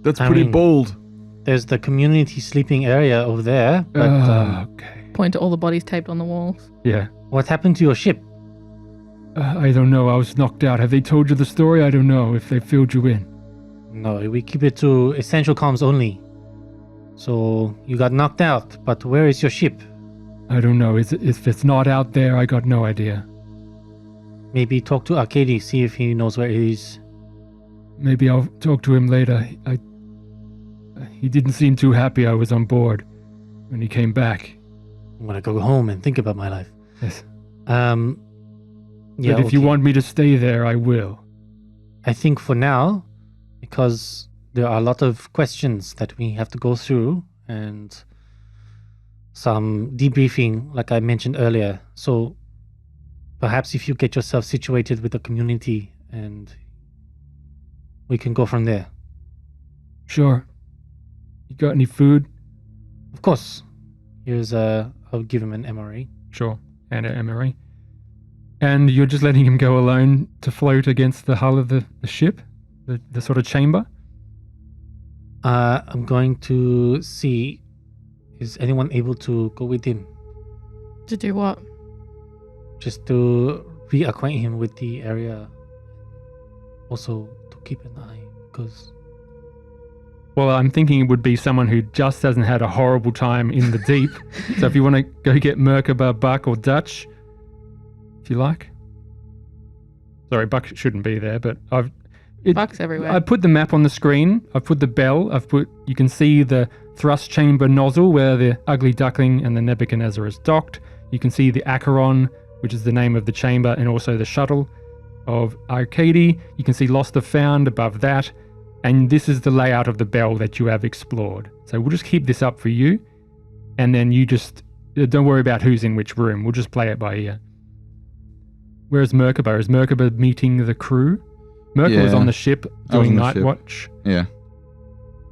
That's I pretty mean- bold. There's the community sleeping area over there, but Okay. Point to all the bodies taped on the walls. Yeah. what happened to your ship? I don't know. I was knocked out. Have they told you the story? I don't know if they filled you in. No, we keep it to essential comms only. So, you got knocked out, but where is your ship? I don't know. If it's not out there, I got no idea. Maybe talk to Arcady, see if he knows where it is. Maybe I'll talk to him later. He didn't seem too happy I was on board when he came back. I'm gonna go home and think about my life. Yes. Yeah, But if you okay. want me to stay there, I will. I think for now, because there are a lot of questions that we have to go through and some debriefing, like I mentioned earlier. So perhaps if you get yourself situated with the community and we can go from there. Sure. You got any food? Of course. Here's I'll give him an MRE. Sure. And an MRE. And you're just letting him go alone to float against the hull of the ship? The sort of chamber? I'm going to see, is anyone able to go with him? To do what? Just to reacquaint him with the area. Also to keep an eye, because Well, I'm thinking it would be someone who just hasn't had a horrible time in the deep. So if you want to go get Merkaba, Buck, or Dutch, if you like. Sorry, Buck shouldn't be there, but Buck's everywhere. I put the map on the screen. I've put the bell. You can see the thrust chamber nozzle where the ugly duckling and the Nebuchadnezzar is docked. You can see the Acheron, which is the name of the chamber, and also the shuttle of Arcady. You can see Lost or Found above that. And this is the layout of the bell that you have explored. So we'll just keep this up for you. And then you just, don't worry about who's in which room. We'll just play it by ear. Where's Merkaba? Is Merkaba meeting the crew? Merkaba was Yeah. on the ship I was doing on the night ship. watch. Yeah.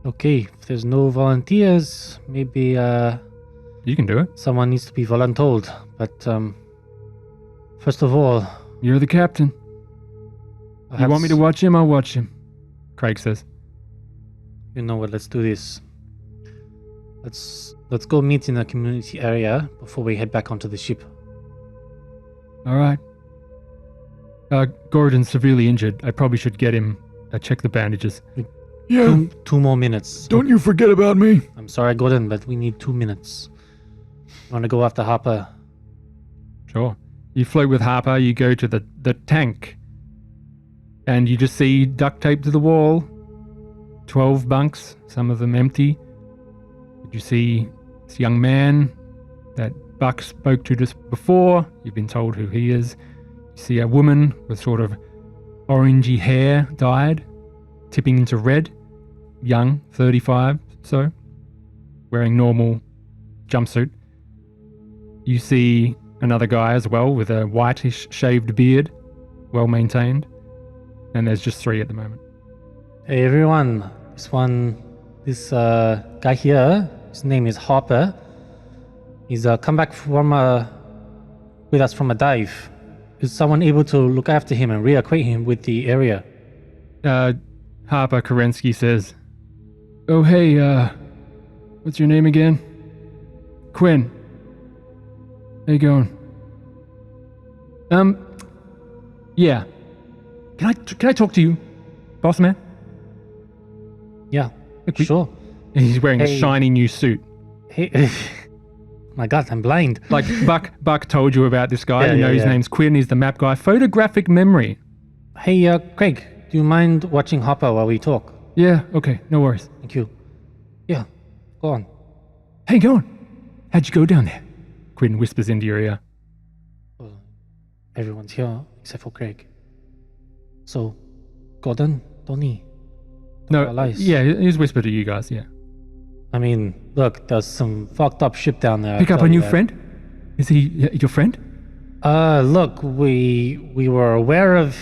okay, if there's no volunteers, maybe You can do it. someone needs to be voluntold. But First of all, You're the captain. You want me to watch him? I'll watch him. Craig says. You know what? Let's do this. Let's go meet in the community area before we head back onto the ship. All right. Gordon's severely injured. I probably should get him. Check the bandages. Yeah. Two more minutes. Don't you forget about me. I'm sorry, Gordon, but we need 2 minutes. I want to go after Harper. Sure. You float with Harper. You go to the tank. And you just see duct tape to the wall. 12 bunks, some of them empty. You see this young man that Buck spoke to just before. You've been told who he is. You see a woman with sort of orangey hair dyed, tipping into red. Young, 35 so, wearing normal jumpsuit. You see another guy as well with a whitish shaved beard, well maintained. And there's just 3 at the moment. Hey everyone, this guy here, his name is Harper. He's come back from with us from a dive. Is someone able to look after him and reacquaint him with the area? Harper Kerensky says, "Oh hey, what's your name again?" "Quinn. How you going?" Yeah. Can I talk to you, boss man?" Yeah, Okay. sure. And he's wearing a Hey. shiny new suit. Hey, my God, I'm blind. Like Buck told you about this guy. Yeah, you know yeah, his yeah. name's Quinn. He's the map guy. Photographic memory. Hey, Craig, do you mind watching Harper while we talk? Yeah. Okay. No worries. Thank you. Yeah, go on. Hey, go on. How'd you go down there? Quinn whispers into your ear. Everyone's here except for Craig. So, Gordon, Tony. No. Lies. Yeah. He's whispered to you guys. Yeah. I mean, look, there's some fucked up ship down there. Pick I'll up a tell you new that. friend. Is he your friend? Look, we were aware of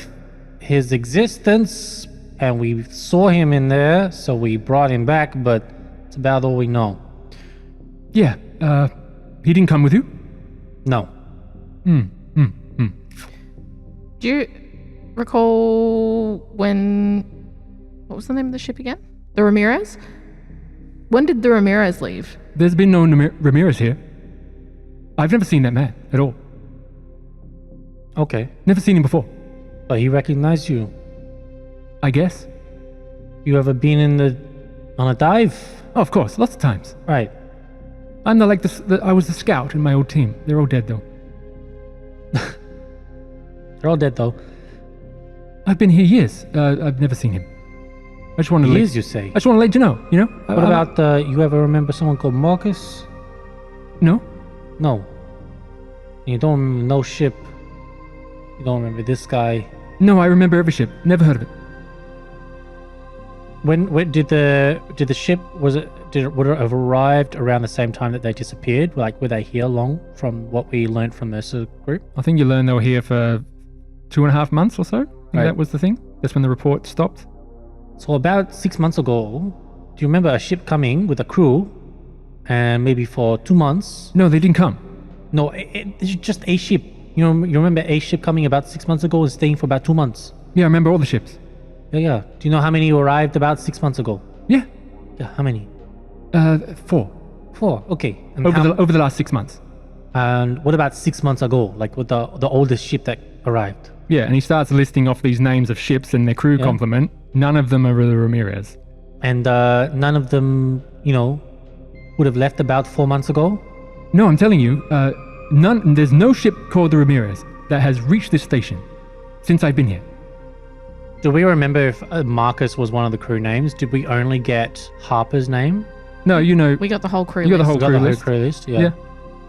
his existence and we saw him in there, so we brought him back, but it's about all we know. Yeah. He didn't come with you? No. Do you recall when... What was the name of the ship again? The Ramirez? When did the Ramirez leave? There's been no Ramirez here. I've never seen that man at all. Okay. Never seen him before. But he recognized you. I guess. You ever been on a dive? Oh, of course. Lots of times. Right. I'm I was the scout in my old team. They're all dead though. They're all dead though. I've been here years. I've never seen him. I just want to Years, you say? I just want to let you know. You know. What about, you ever remember someone called Marcus? No. No. You don't remember no ship. You don't remember this guy. No, I remember every ship. Never heard of it. When did the ship would it have arrived around the same time that they disappeared? Like, were they here long from what we learned from Mercer Group? I think you learned they were here for 2.5 months or so. I think Right. that was the thing. That's when the report stopped. So about 6 months ago, do you remember a ship coming with a crew, and maybe for 2 months? No, they didn't come. No, it's just a ship. You remember a ship coming about 6 months ago and staying for about 2 months? Yeah, I remember all the ships. Yeah. Do you know how many arrived about 6 months ago? Yeah. Yeah, how many? 4 4. Okay. And over the last 6 months. and what about 6 months ago? Like with the oldest ship that arrived? Yeah, and he starts listing off these names of ships and their crew Yeah. complement. None of them are the Ramirez. And none of them, would have left about 4 months ago? No, I'm telling you, there's no ship called the Ramirez that has reached this station since I've been here. Do we remember if Marcus was one of the crew names? Did we only get Harper's name? No, you know, We got the whole crew You got the list. whole Got crew the whole list. crew list? Yeah.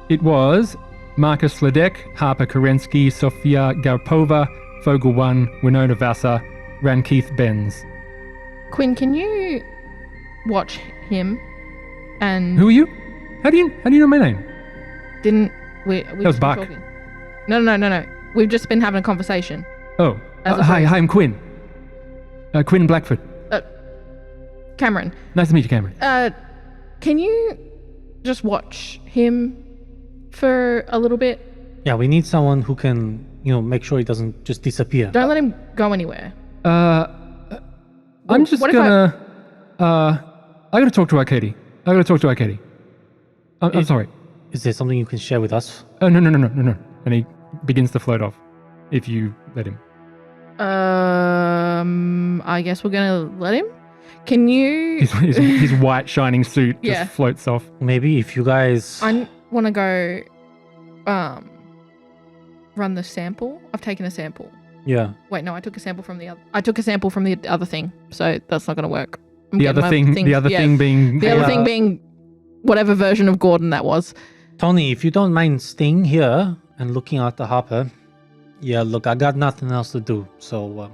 It was Marcus Sladek, Harper Kerensky, Sofia Garpova, Fogel 1, Winona Vasa, Rankeith Benz. Quinn, can you watch him? And Who are you? How do you know my name? didn't we? That was Bach. No. We've just been having a conversation. Oh, As a hi, group. I'm Quinn. Quinn Blackfoot. Cameron, Nice to meet you, Cameron. can you just watch him for a little bit? Yeah, we need someone who can, make sure he doesn't just disappear. Don't let him go anywhere. I'm just what if gonna. I gotta talk to Arcady. I'm sorry. Is there something you can share with us? Oh, no. And he begins to float off. If you let him. I guess we're gonna let him. Can you? His white shining suit Yeah. just floats off. Maybe if you guys... I want to go. Run the sample. I've taken a sample. Yeah. Wait, no, I took a sample from the other. I took a sample from the other thing, so that's not gonna work. The other thing being the other thing being whatever version of Gordon that was. Tony, if you don't mind staying here and looking after Harper. Yeah, look, I got nothing else to do, so...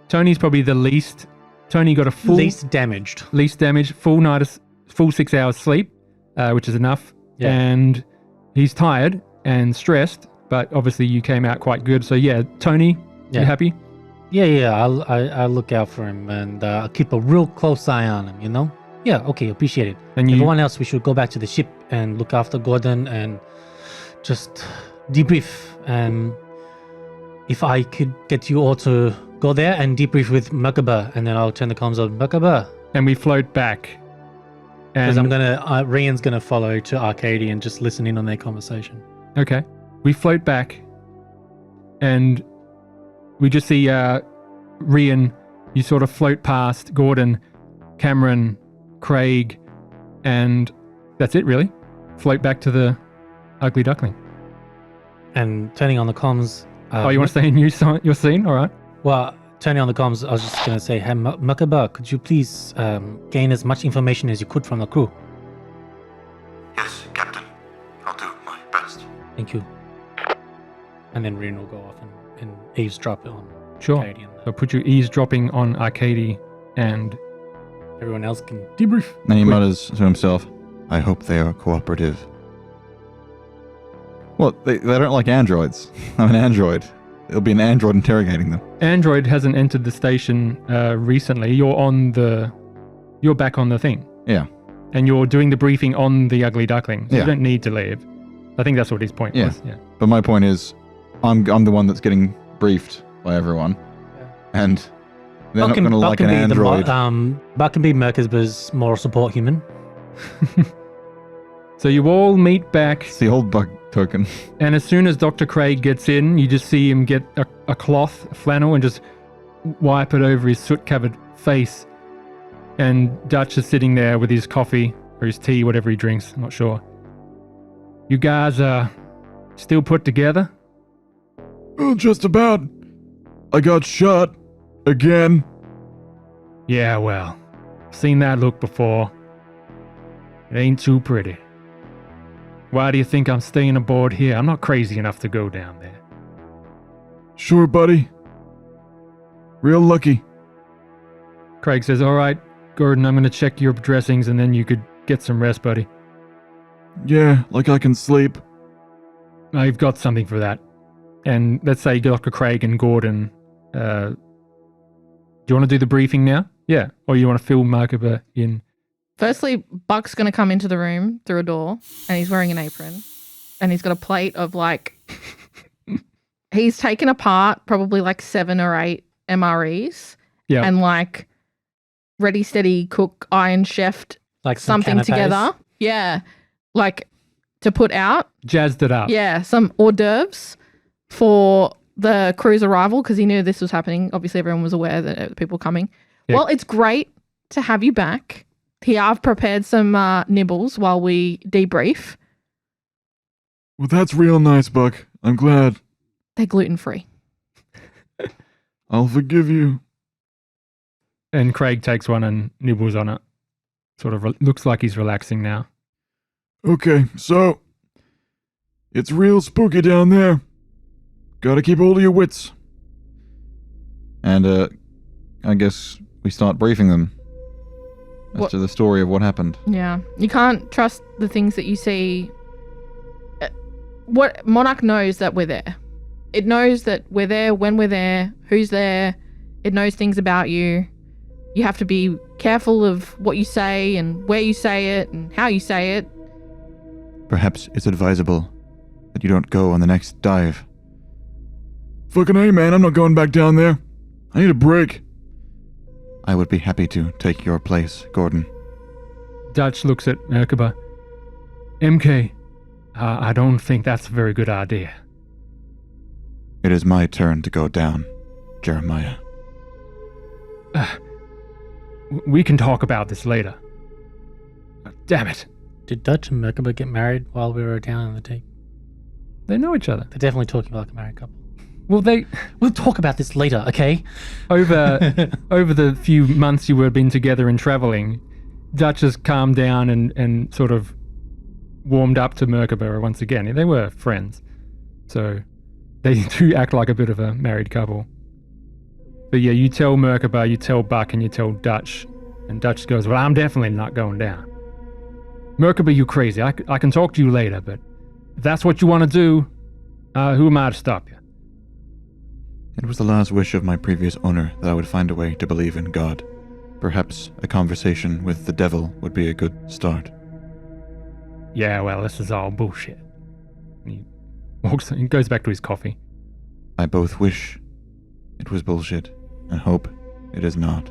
Tony's probably the least. Tony got a full least damaged, full 6 hours sleep, which is enough. Yeah. And he's tired and stressed, but obviously you came out quite good. So yeah, Tony, you happy? Yeah, I'll look out for him and I'll keep a real close eye on him, Yeah, okay, appreciate it. And you, Everyone else, we should go back to the ship and look after Gordon and just debrief. And if I could get you all to go there and debrief with Merkaba, and then I'll turn the comms on Merkaba. and we float back. Because And Rian's gonna follow to Arcady and just listen in on their conversation. okay, we float back, and we just see Rian. You sort of float past Gordon, Cameron, Craig, and that's it really. Float back to the Ugly Duckling. And turning on the comms. You want to stay in your scene? All right. Well, turning on the comms, I was just going to say, hey, Merkaba, could you please gain as much information as you could from the crew? Yes, Captain. I'll do my best. Thank you. And then Rian will go off and eavesdrop on Sure. Arcady and So put you eavesdropping on Arcady, and everyone else can... debrief. Then he Quick. mutters to himself, I hope they are cooperative. Well, they don't like androids. I'm an android. It'll be an android interrogating them. Android hasn't entered the station recently. You're back on the thing. Yeah. And you're doing the briefing on the Ugly Duckling. So Yeah. you don't need to leave. I think that's what his point Yeah. was. Yeah. But my point is, I'm the one that's getting briefed by everyone. And they're not going to like an android. Buck can be Merkaba's moral support human. So you all meet back, It's the old bug token. and as soon as Dr. Craig gets in, you just see him get a cloth, a flannel, and just wipe it over his soot-covered face. And Dutch is sitting there with his coffee or his tea, whatever he drinks. I'm not sure. You guys are still put together? Well, just about. I got shot. Again. Yeah, well, seen that look before. It ain't too pretty. Why do you think I'm staying aboard here? I'm not crazy enough to go down there. Sure, buddy. Real lucky. Craig says, all right, Gordon, I'm going to check your dressings and then you could get some rest, buddy. Yeah, like I can sleep. I've got something for that. And let's say Dr. Craig and Gordon, do you want to do the briefing now? Yeah. Or you want to fill Merkaba in? Firstly, Buck's going to come into the room through a door and he's wearing an apron and he's got a plate of he's taken apart probably 7 or 8 MREs Yeah. and ready, steady, cook, iron chefed Like some something canapes. together. Yeah. To put out. Jazzed it up. Yeah. Some hors d'oeuvres for the crew's arrival because he knew this was happening. Obviously, everyone was aware that people were coming. Yeah. Well, it's great to have you back. Here, I've prepared some nibbles while we debrief. Well, that's real nice, Buck. I'm glad. They're gluten-free. I'll forgive you. And Craig takes one and nibbles on it. Sort of looks like he's relaxing now. Okay, so it's real spooky down there. Gotta keep hold of your wits. And I guess we start briefing them as to the story of what happened. Yeah. You can't trust the things that you see. What Monarch knows that we're there. It knows that we're there, when we're there, who's there. It knows things about you. You have to be careful of what you say and where you say it and how you say it. Perhaps it's advisable that you don't go on the next dive. Fucking A, man, I'm not going back down there. I need a break. I would be happy to take your place, Gordon. Dutch looks at Merkaba. MK, I don't think that's a very good idea. It is my turn to go down, Jeremiah. We can talk about this later. Damn it. Did Dutch and Merkaba get married while we were down in the tape? They know each other. They're definitely talking like a married couple. Well, We'll talk about this later, okay? over the few months you were been together and traveling, Dutch has calmed down and sort of warmed up to Merkaba once again. They were friends. So they do act like a bit of a married couple. But yeah, you tell Merkaba, you tell Buck, and you tell Dutch. And Dutch goes, well, I'm definitely not going down. Merkaba, you crazy. I can talk to you later, but if that's what you want to do, who am I to stop you? It was the last wish of my previous owner that I would find a way to believe in God. Perhaps a conversation with the devil would be a good start. Yeah, well, this is all bullshit. And he goes back to his coffee. I both wish it was bullshit and hope it is not.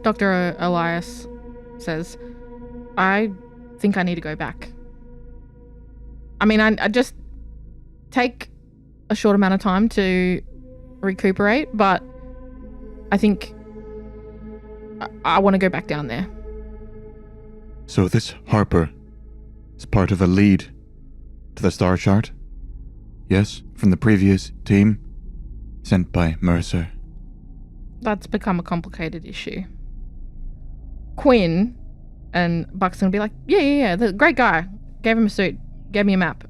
Dr. Elias says, I think I need to go back. I mean, I just take a short amount of time to recuperate, but I think I want to go back down there. So this Harper is part of a lead to the star chart? Yes, from the previous team, sent by Mercer. That's become a complicated issue. Quinn and Buck's gonna be like, yeah, the great guy. Gave him a suit, gave me a map.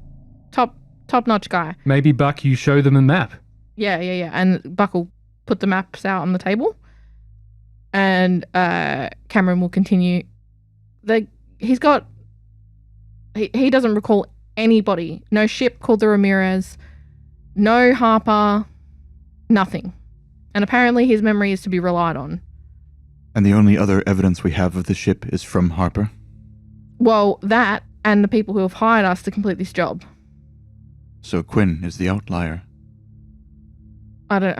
Top-notch guy. Maybe, Buck, you show them a map. Yeah. And Buck will put the maps out on the table. And Cameron will continue. He doesn't recall anybody. No ship called the Ramirez. No Harper. Nothing. And apparently his memory is to be relied on. And the only other evidence we have of the ship is from Harper? Well, that and the people who have hired us to complete this job. So Quinn is the outlier. I don't...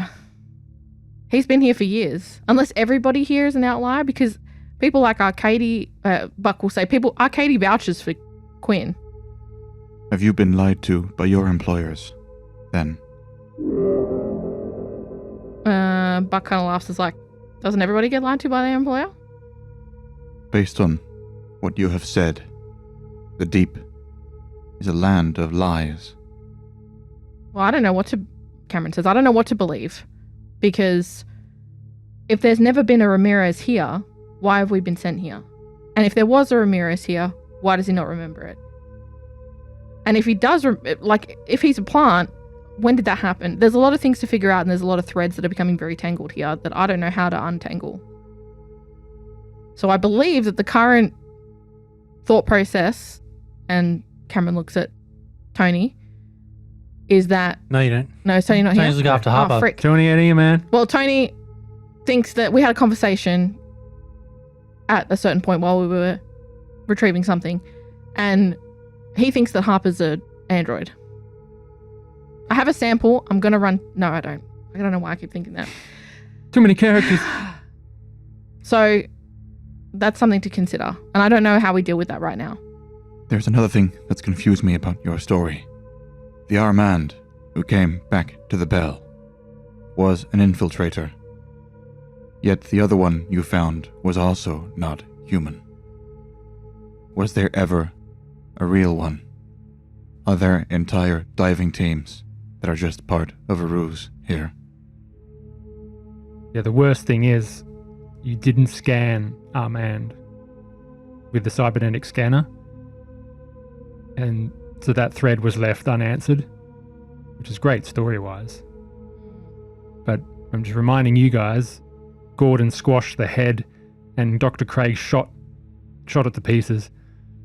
He's been here for years. Unless everybody here is an outlier, because people like Arcady... Buck will say, Arcady vouches for Quinn. Have you been lied to by your employers, then? Buck kind of laughs. Is like, doesn't everybody get lied to by their employer? Based on what you have said, the Deep is a land of lies. Well, I don't know what to... Cameron says, I don't know what to believe. Because if there's never been a Ramirez here, why have we been sent here? And if there was a Ramirez here, why does he not remember it? And if he does, if he's a plant, when did that happen? There's a lot of things to figure out, and there's a lot of threads that are becoming very tangled here that I don't know how to untangle. So I believe that the current thought process, and Cameron looks at Tony, is that... No, you don't. No, is Tony not here? Tony's looking after Harper. Oh, frick. Tony, out here, man. Well, Tony thinks that we had a conversation at a certain point while we were retrieving something, and he thinks that Harper's an android. I have a sample. I'm going to run... No, I don't. I don't know why I keep thinking that. Too many characters. So that's something to consider, and I don't know how we deal with that right now. There's another thing that's confused me about your story. The Armand, who came back to the Bell, was an infiltrator. Yet the other one you found was also not human. Was there ever a real one? Are there entire diving teams that are just part of a ruse here? Yeah, the worst thing is you didn't scan Armand with the cybernetic scanner. And so that thread was left unanswered, which is great story-wise. But I'm just reminding you guys, Gordon squashed the head and Dr. Craig shot it to pieces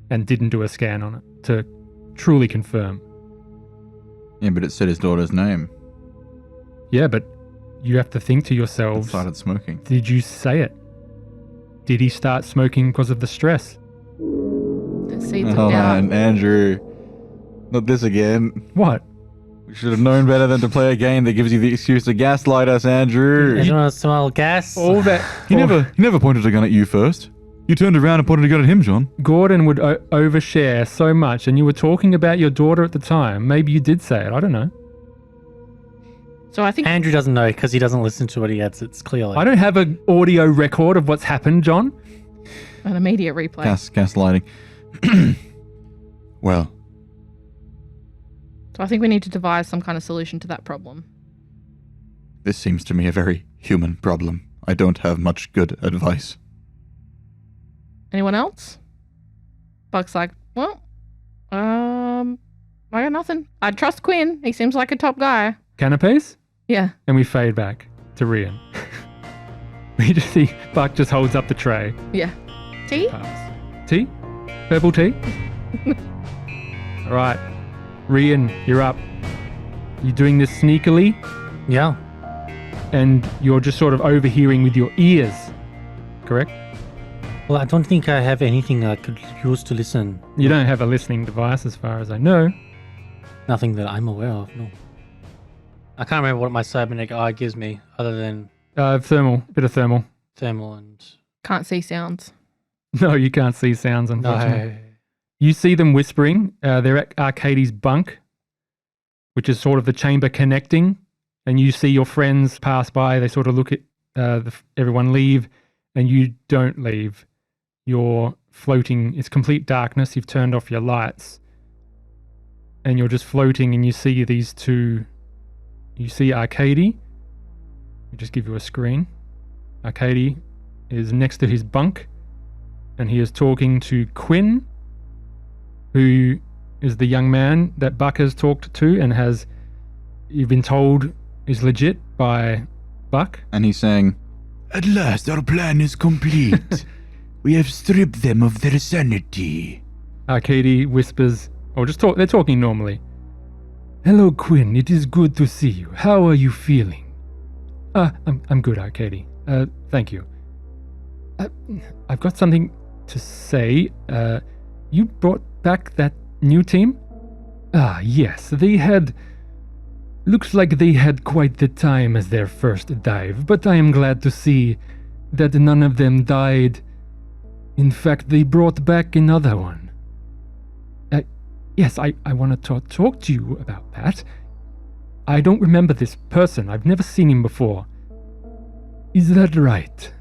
and didn't do a scan on it to truly confirm. Yeah, but it said his daughter's name. Yeah, but you have to think to yourselves, Started smoking. did you say it? Did he start smoking because of the stress? The seeds of Oh doubt. man, Andrew. Not this again. What? We should have known better than to play a game that gives you the excuse to gaslight us, Andrew. You want to smell gas? All that. He never pointed a gun at you first. You turned around and pointed a gun at him, John. Gordon would overshare so much, and you were talking about your daughter at the time. Maybe you did say it. I don't know. So I think Andrew doesn't know because he doesn't listen to what he edits, clearly. I don't have an audio record of what's happened, John. an immediate replay. Gaslighting. Well, So I think we need to devise some kind of solution to that problem. this seems to me a very human problem. I don't have much good advice. Anyone else? Buck's like, well, I got nothing. I'd trust Quinn. He seems like a top guy. Canapes? Yeah. And we fade back to Rian. We just see Buck just holds up the tray. Yeah. Tea? Pass. Tea? Purple tea? All right. Rian, you're up. You're doing this sneakily, Yeah. and you're just sort of overhearing with your ears. Correct? Well, I don't think I have anything I could use to listen. You don't have a listening device as far as I know. Nothing that I'm aware of, no. I can't remember what my cybernetic eye gives me other than Thermal. Bit of thermal. thermal and... Can't see sounds. No, you can't see sounds, unfortunately. No. You see them whispering. They're at Arcadie's bunk, which is sort of the chamber connecting. And you see your friends pass by. They sort of look at everyone leave, and you don't leave. You're floating. It's complete darkness. You've turned off your lights. And you're just floating, and you see these two. You see Arcadie. Let me just give you a screen. Arcadie is next to his bunk, and he is talking to Quinn, who is the young man that Buck has talked to and has, you've been told, is legit by Buck. And he's saying, At last, our plan is complete. We have stripped them of their sanity. Arcadie whispers, or just talk, they're talking normally. Hello, Quinn. It is good to see you. How are you feeling? I'm good, Arcadie. Thank you. I've got something to say. You brought back that new team? Ah, yes. They had... Looks like they had quite the time as their first dive, but I am glad to see that none of them died. In fact, they brought back another one. Yes, I want to talk to you about that. I don't remember this person. I've never seen him before. Is that right?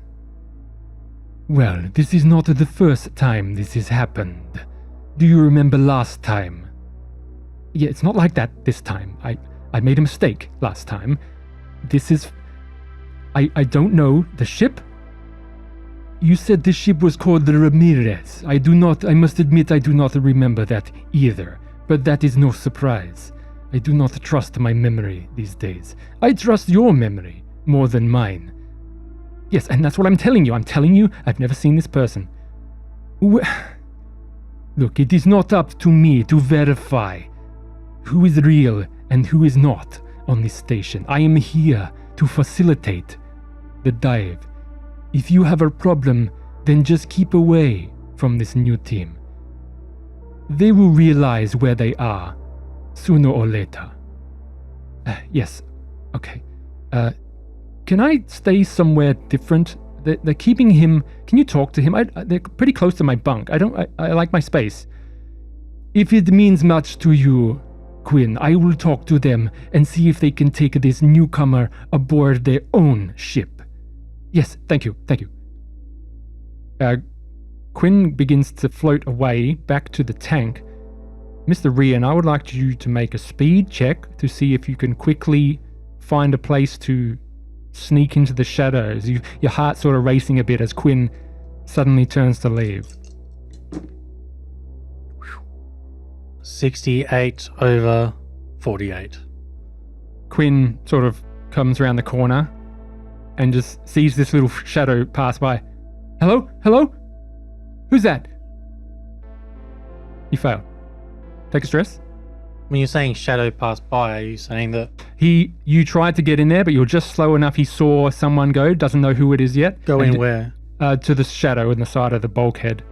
Well, this is not the first time this has happened. Do you remember last time? Yeah, it's not like that this time. I made a mistake last time. This is... I don't know. The ship? You said the ship was called the Ramirez. I must admit I do not remember that either. But that is no surprise. I do not trust my memory these days. I trust your memory more than mine. Yes, and that's what I'm telling you. I'm telling you I've never seen this person. Look, it is not up to me to verify who is real and who is not on this station. I am here to facilitate the dive. If you have a problem, then just keep away from this new team. They will realize where they are, sooner or later. Yes, okay. Can I stay somewhere different? They're keeping him... Can you talk to him? They're pretty close to my bunk. I like my space. If it means much to you, Quinn, I will talk to them and see if they can take this newcomer aboard their own ship. Yes, thank you. Quinn begins to float away back to the tank. Mr. Rian, I would like you to make a speed check to see if you can quickly find a place to sneak into the shadows. Your heart sort of racing a bit as Quinn suddenly turns to leave. 68 over 48. Quinn sort of comes around the corner and just sees this little shadow pass by. Hello? Who's that? You failed. Take a stress. When you're saying shadow passed by, are you saying that... You tried to get in there, but you're just slow enough. He saw someone go, doesn't know who it is yet. Go in where? To the shadow in the side of the bulkhead.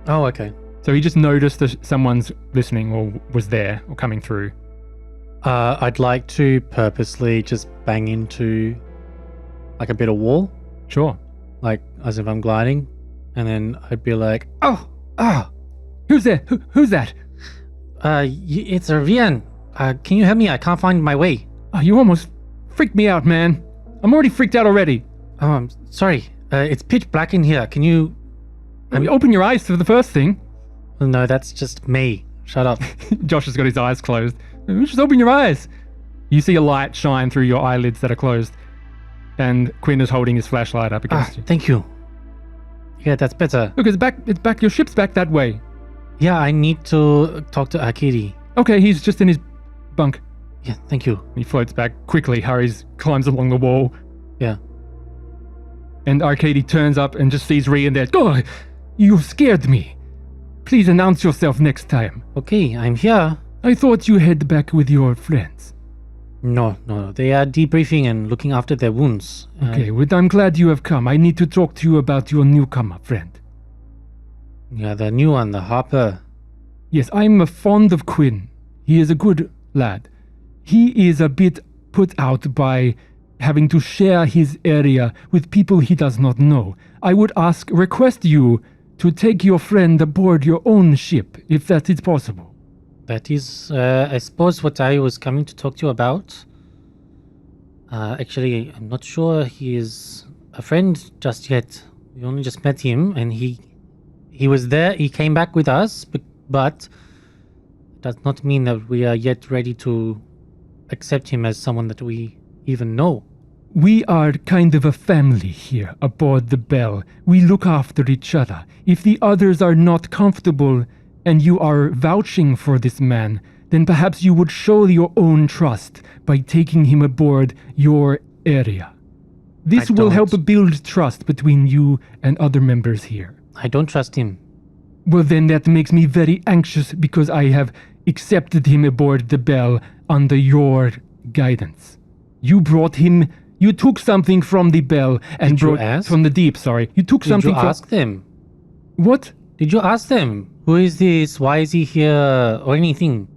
Oh, okay. So he just noticed that someone's listening or was there or coming through. I'd like to purposely just bang into like a bit of wall, Sure. like as if I'm gliding, and then I'd be like, Who's there? Who's that? it's Rian. Can you help me? I can't find my way. Oh, you almost freaked me out, man. I'm already freaked out already. Oh, I'm sorry. It's pitch black in here. Can you... Open your eyes for the first thing. No, that's just me. Shut up. Josh has got his eyes closed. Just open your eyes. You see a light shine through your eyelids that are closed. And Quinn is holding his flashlight up against you. Thank you. Yeah, that's better. Look, it's back. Your ship's back that way. Yeah, I need to talk to Akiri. Okay, he's just in his bunk. Yeah, thank you. He floats back quickly, hurries, climbs along the wall. Yeah. And Arcady turns up and just sees Rian there. Oh, you scared me. Please announce yourself next time. Okay, I'm here. I thought you head back with your friends. No. They are debriefing and looking after their wounds. Okay, well, I'm glad you have come. I need to talk to you about your newcomer friend. Yeah, the new one, the Harper. Yes, I'm fond of Quinn. He is a good lad. He is a bit put out by having to share his area with people he does not know. I would request you to take your friend aboard your own ship, if that is possible. That is, I suppose, what I was coming to talk to you about. Actually, I'm not sure he is a friend just yet. We only just met him, and he was there. He came back with us, but it does not mean that we are yet ready to accept him as someone that we even know. We are kind of a family here aboard the Bell. We look after each other. If the others are not comfortable and you are vouching for this man, then perhaps you would show your own trust by taking him aboard your area. This will help build trust between you and other members here. I don't trust him. Well, then that makes me very anxious because I have accepted him aboard the Bell under your guidance. You brought him... You took something from the Bell and from the deep, sorry. You took something from... Did you ask them? What? Did you ask them? Who is this? Why is he here? Or anything?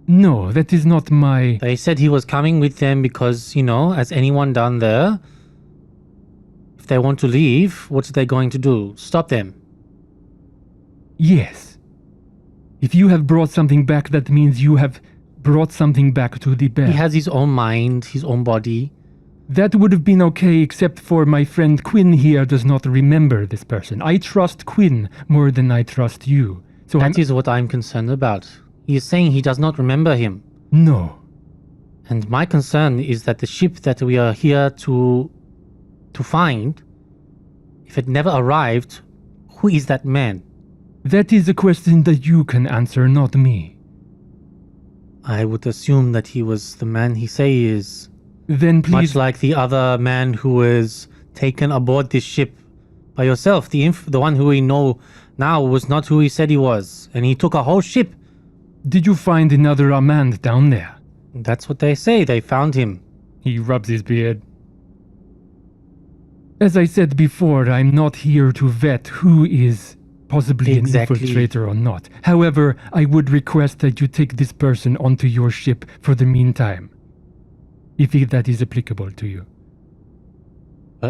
No, that is not my... They said he was coming with them because, as anyone down there, if they want to leave, what are they going to do? Stop them. Yes. If you have brought something back, that means you have brought something back to the Bell. He has his own mind, his own body. That would have been okay, except for my friend Quinn here does not remember this person. I trust Quinn more than I trust you. So that is what I'm concerned about. He is saying he does not remember him. No. And my concern is that the ship that we are here to find, if it never arrived, who is that man? That is a question that you can answer, not me. I would assume that he was the man he say he is. Then please... Much like the other man who was taken aboard this ship by yourself. The one who we know now was not who he said he was. And he took a whole ship. Did you find another Amand down there? That's what they say. They found him. He rubs his beard. As I said before, I'm not here to vet who is possibly an infiltrator or not. However, I would request that you take this person onto your ship for the meantime. If that is applicable to you.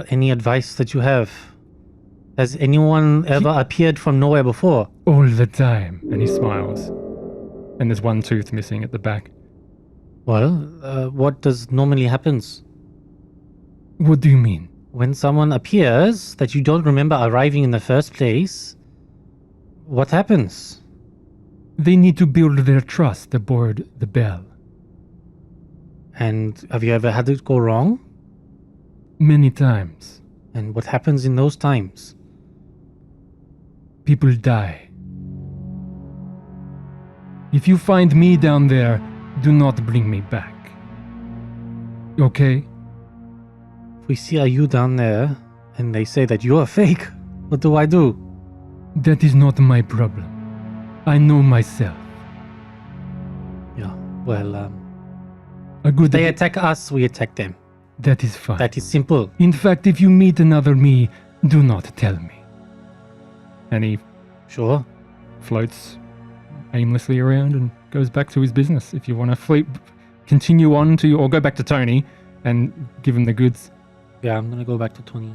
Any advice that you have? Has anyone ever appeared from nowhere before? All the time. And he smiles. And there's one tooth missing at the back. Well, what does normally happens? What do you mean? When someone appears that you don't remember arriving in the first place, what happens? They need to build their trust aboard the Bell. And have you ever had it go wrong? Many times. And what happens in those times? People die. If you find me down there, do not bring me back. Okay? If we see you down there, and they say that you're fake, what do I do? That is not my problem. I know myself. Yeah, well, They attack us, we attack them. That is fine. That is simple. In fact, if you meet another me, do not tell me. And he floats aimlessly around and goes back to his business. If you want to continue on to, or go back to Tony and give him the goods? Yeah, I'm gonna go back to Tony.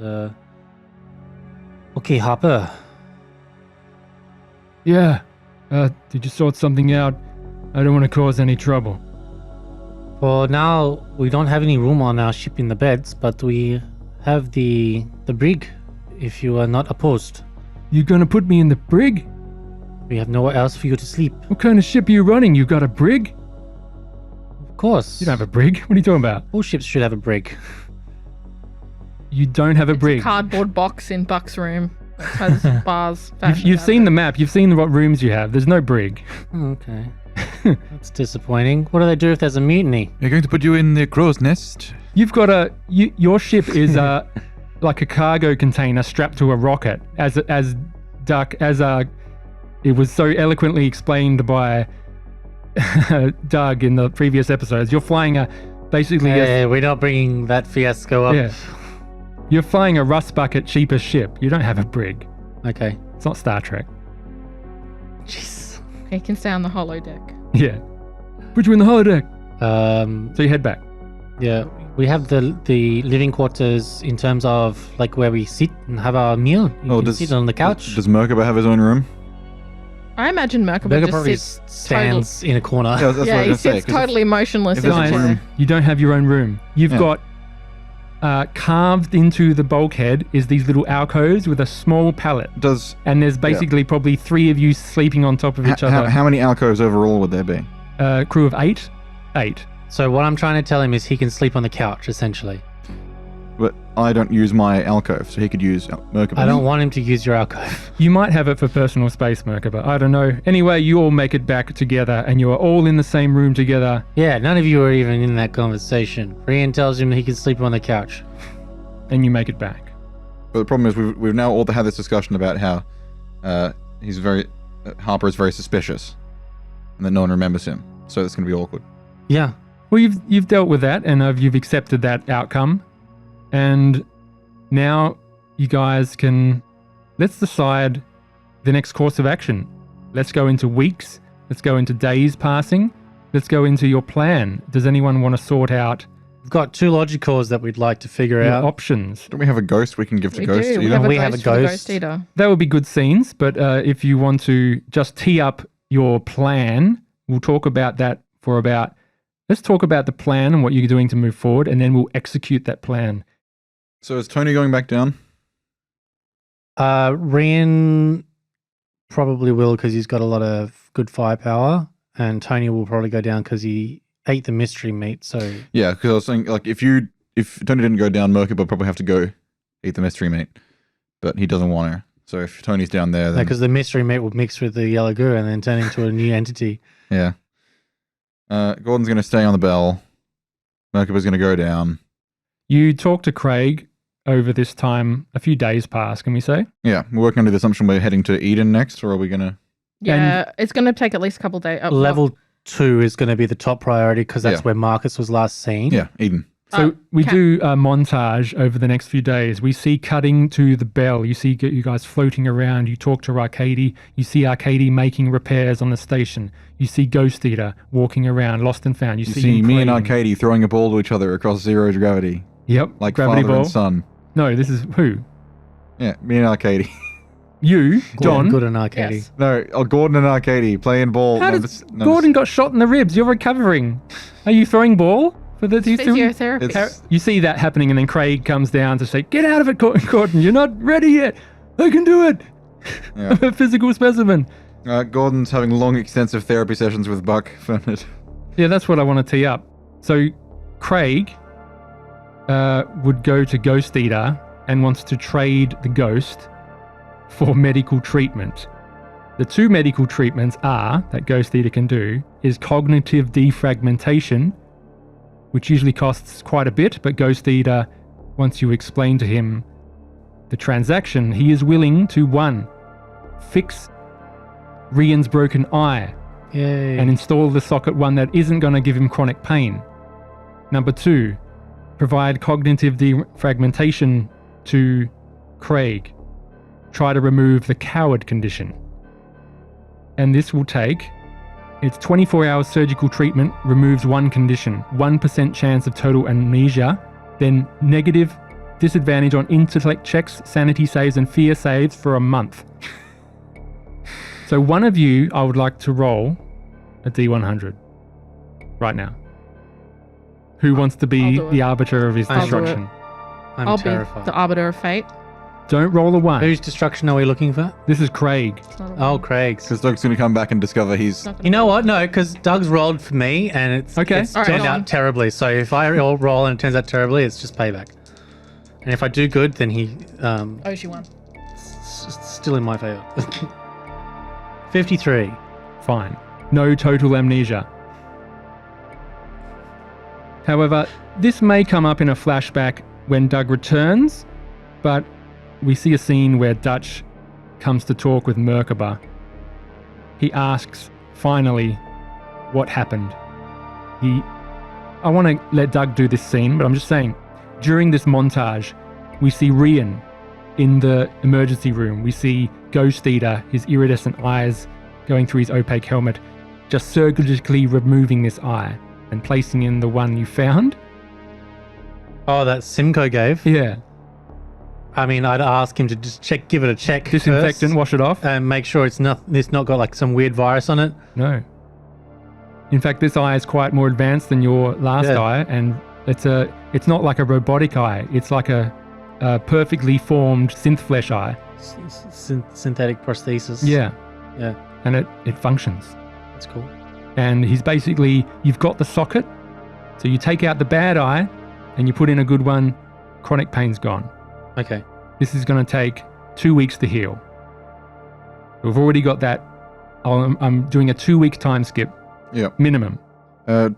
And, okay, Harper. Yeah. Did you sort something out? I don't want to cause any trouble. For now, we don't have any room on our ship in the beds, but we have the brig, if you are not opposed. You gonna put me in the brig? We have nowhere else for you to sleep. What kind of ship are you running? You got a brig? Of course. You don't have a brig? What are you talking about? All ships should have a brig. You don't have a It's brig. a cardboard box in Buck's room. It has bars. You've seen the map. You've seen what rooms you have. There's no brig. Okay. That's disappointing. What do they do if there's a mutiny? They're going to put you in the crow's nest. You've got your ship is like a cargo container strapped to a rocket, as it was so eloquently explained by Doug in the previous episodes. You're flying basically Hey, we're not bringing that fiasco up. yeah. You're flying a rust bucket cheaper ship. You don't have a brig. Okay. It's not Star Trek. Jeez. He can stay on the hollow deck. Yeah. Put you in the holodeck. So you head back. yeah, we have the living quarters in terms of like where we sit and have our meal. You can sit on the couch. Does Merkaba have his own room? I imagine Merkaba Burger just probably sits stands in a corner. Yeah, that's what I Yeah, was he going to say. sits totally motionless if in there's a a Guys, chair. room- you don't have your own room. You've Yeah. got carved into the bulkhead is these little alcoves with a small pallet. Does And there's basically probably 3 of you sleeping on top of each other. how many alcoves overall would there be? Crew of 8? 8. So what I'm trying to tell him is he can sleep on the couch, essentially. But I don't use my alcove, so he could use Merkaba. I don't want him to use your alcove. You might have it for personal space, Merkaba. I don't know. Anyway, you all make it back together and you are all in the same room together. Yeah, none of you are even in that conversation. Rian tells him he can sleep on the couch. And you make it back. But the problem is we've now all had this discussion about how Harper is very suspicious, and that no one remembers him. So it's going to be awkward. Yeah. Well, you've dealt with that and you've accepted that outcome. And now you guys let's decide the next course of action. Let's go into weeks. Let's go into days passing. Let's go into your plan. Does anyone want to sort out We've got 2 logicals that we'd like to figure your out. options? Don't we have a ghost we can give to We Ghost? do. Eater? We have have a a ghost for the ghost. Ghost Eater. That would be good scenes, but if you want to just tee up your plan, we'll talk about that let's talk about the plan and what you're doing to move forward, and then we'll execute that plan. So is Tony going back down? Rian probably will because he's got a lot of good firepower, and Tony will probably go down because he ate the mystery meat. So Yeah, because I was saying, like, if Tony didn't go down, Merkaba would probably have to go eat the mystery meat, but he doesn't want to. So if Tony's down there, then because the mystery meat will mix with the yellow goo and then turn into a new entity. yeah. Gordon's going to stay on the bell. Merkaba's going to go down. You talk to Craig over this time, a few days pass, can we say? Yeah, we're working under the assumption we're heading to Eden next, or are we going to? Yeah, it's going to take at least a couple of days. Level 2 is going to be the top priority because that's Yeah. where Marcus was last seen. Yeah, Eden. So we Ca- do a montage over the next few days. We see cutting to the bell. You see you guys floating around. You talk to Arcady. You see Arcady making repairs on the station. You see Ghost Eater walking around, lost and found. You You see see him me and praying. Arcady throwing a ball to each other across zero gravity, Yep, like gravity father ball. and son. No, this is who? Yeah, me and Arcady. You, Don. Good and Arcady. Yes. No, Gordon and Arcady playing ball. How No, does this- no, Gordon got shot in the ribs? You're recovering. Are you throwing ball for the two? Physiotherapy. It's- You see that happening, and then Craig comes down to say, "Get out of it, Gordon. You're not ready yet. I can do it. Yeah. I'm a physical specimen." Gordon's having long, extensive therapy sessions with Buck. Yeah, that's what I want to tee up. So, Craig would go to Ghost Eater and wants to trade the ghost for medical treatment. The 2 medical treatments that Ghost Eater can do is cognitive defragmentation, which usually costs quite a bit, but Ghost Eater, once you explain to him the transaction, he is willing to 1, fix Rian's broken eye Yay. and install the socket one that isn't going to give him chronic pain. Number 2, provide cognitive defragmentation to Craig. Try to remove the coward condition. And this will take It's 24-hour surgical treatment, removes one condition, 1% chance of total amnesia, then negative disadvantage on intellect checks, sanity saves, and fear saves for a month. So one of you, I would like to roll a D100 right now. Who wants to be do it. the arbiter of his I'll do it. destruction? I'll terrified. be the arbiter of fate. Don't roll a 1. Whose destruction are we looking for? This is Craig. It's not a Oh, one. Craig's. Because Doug's going to come back and discover he's... It's not gonna You know be- what? No, because Doug's rolled for me and it's Okay. it's All right, turned go out on. terribly. So if I roll and it turns out terribly, it's just payback. And if I do good, then he Oh, she won. still in my favor. 53. Fine. No total amnesia. However, this may come up in a flashback when Doug returns, but we see a scene where Dutch comes to talk with Merkaba. He asks, finally, what happened. I want to let Doug do this scene, but I'm just saying, during this montage, we see Rian in the emergency room. We see Ghost Eater, his iridescent eyes going through his opaque helmet, just surgically removing this eye and placing in the one you found. Oh, that Simcoe gave. Yeah. I mean, I'd ask him to just give it a check. Disinfectant, first wash it off. and make sure it's not got like some weird virus on it. No. In fact, this eye is quite more advanced than your last Yeah. eye, and it's not like a robotic eye. It's like a perfectly formed synth flesh eye. Synthetic prosthesis. Yeah. Yeah. And it functions. That's cool. And he's basically, you've got the socket, so you take out the bad eye and you put in a good one, chronic pain's gone. Okay. This is going to take 2 weeks to heal. We've already got that. I'm doing a 2-week time skip. Yep. Minimum. Does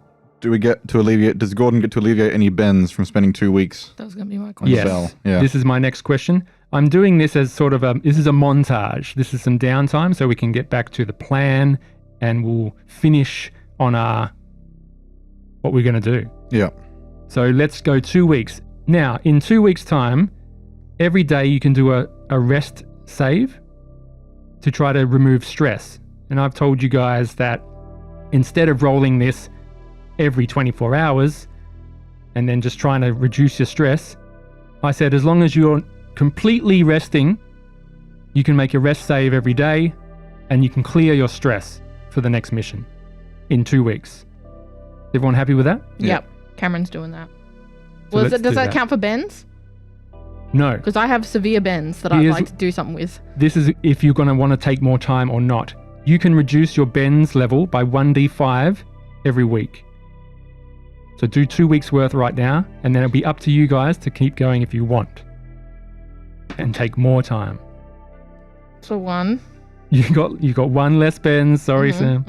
Gordon get to alleviate any bends from spending 2 weeks? That was going to be my on question. the Yes. cell? Yeah. This is my next question. I'm doing this as sort of this is a montage. This is some downtime so we can get back to the plan and we'll finish on what we're going to do. Yeah. So let's go 2 weeks. Now, in 2 weeks' time, every day you can do a rest save to try to remove stress. And I've told you guys that instead of rolling this every 24 hours and then just trying to reduce your stress, I said as long as you're completely resting, you can make a rest save every day and you can clear your stress for the next mission in 2 weeks. Everyone happy with that? Yep. Cameron's doing that. So Well, let's does do that that. count for bends? No. Because I have severe bends that I'd Here's- like to do something with. This is if you're going to want to take more time or not. You can reduce your bends level by 1d5 every week. So do 2 weeks worth right now, and then it'll be up to you guys to keep going if you want. And take more time. So 1. You got 1 less bends, sorry Sam.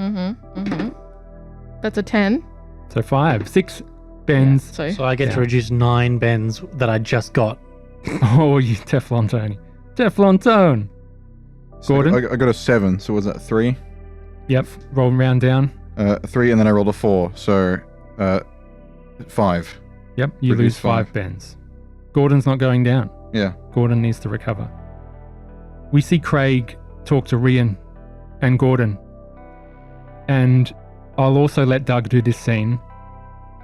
That's a 10. So 5, 6 bends. So So I get Yeah. to reduce 9 bends that I just got. Oh, you Teflon Tony. Teflon Tone. So Gordon? I got a 7, so was that 3? Yep, roll round down. 3, and then I rolled a 4, so 5. Yep, you Reduce lose 5 5. bends. Gordon's not going down. Yeah. Gordon needs to recover. We see Craig talk to Rian and Gordon. And I'll also let Doug do this scene.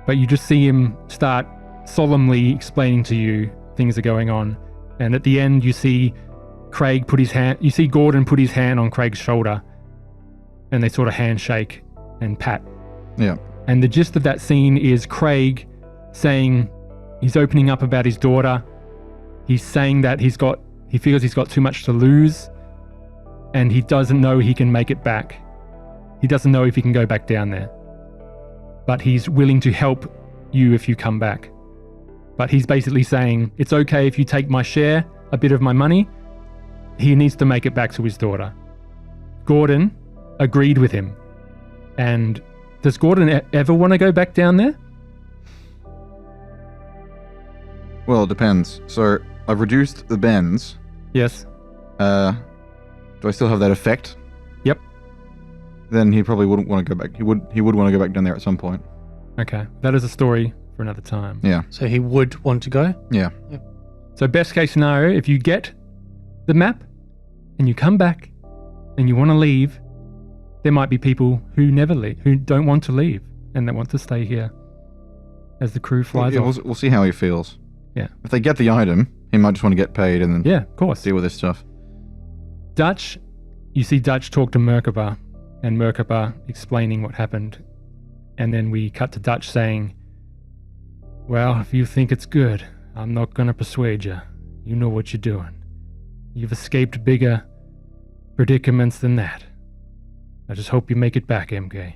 But you just see him start solemnly explaining to you things are going on. And at the end, you see Gordon put his hand on Craig's shoulder. And they sort of handshake and pat. Yeah. And the gist of that scene is Craig saying he's opening up about his daughter. He's saying that he feels he's got too much to lose and he doesn't know he can make it back. He doesn't know if he can go back down there. But he's willing to help you if you come back. But he's basically saying, it's okay if you take my share, a bit of my money. He needs to make it back to his daughter. Gordon agreed with him. And does Gordon ever want to go back down there? Well, it depends. So I've reduced the bends. Yes. Do I still have that effect? Yep. Then he probably wouldn't want to go back. He would want to go back down there at some point. Okay. That is a story for another time. Yeah. So he would want to go? Yeah. So best case scenario, if you get the map and you come back and you want to leave, there might be people who never leave, who don't want to leave, and they want to stay here as the crew flies off. We'll see how he feels. Yeah. If they get the item, he might just want to get paid and then Yeah, of course. deal with this stuff. Dutch, you see Dutch talk to Merkaba, and Merkaba explaining what happened. And then we cut to Dutch saying, well, if you think it's good, I'm not going to persuade you. You know what you're doing. You've escaped bigger predicaments than that. I just hope you make it back, MK.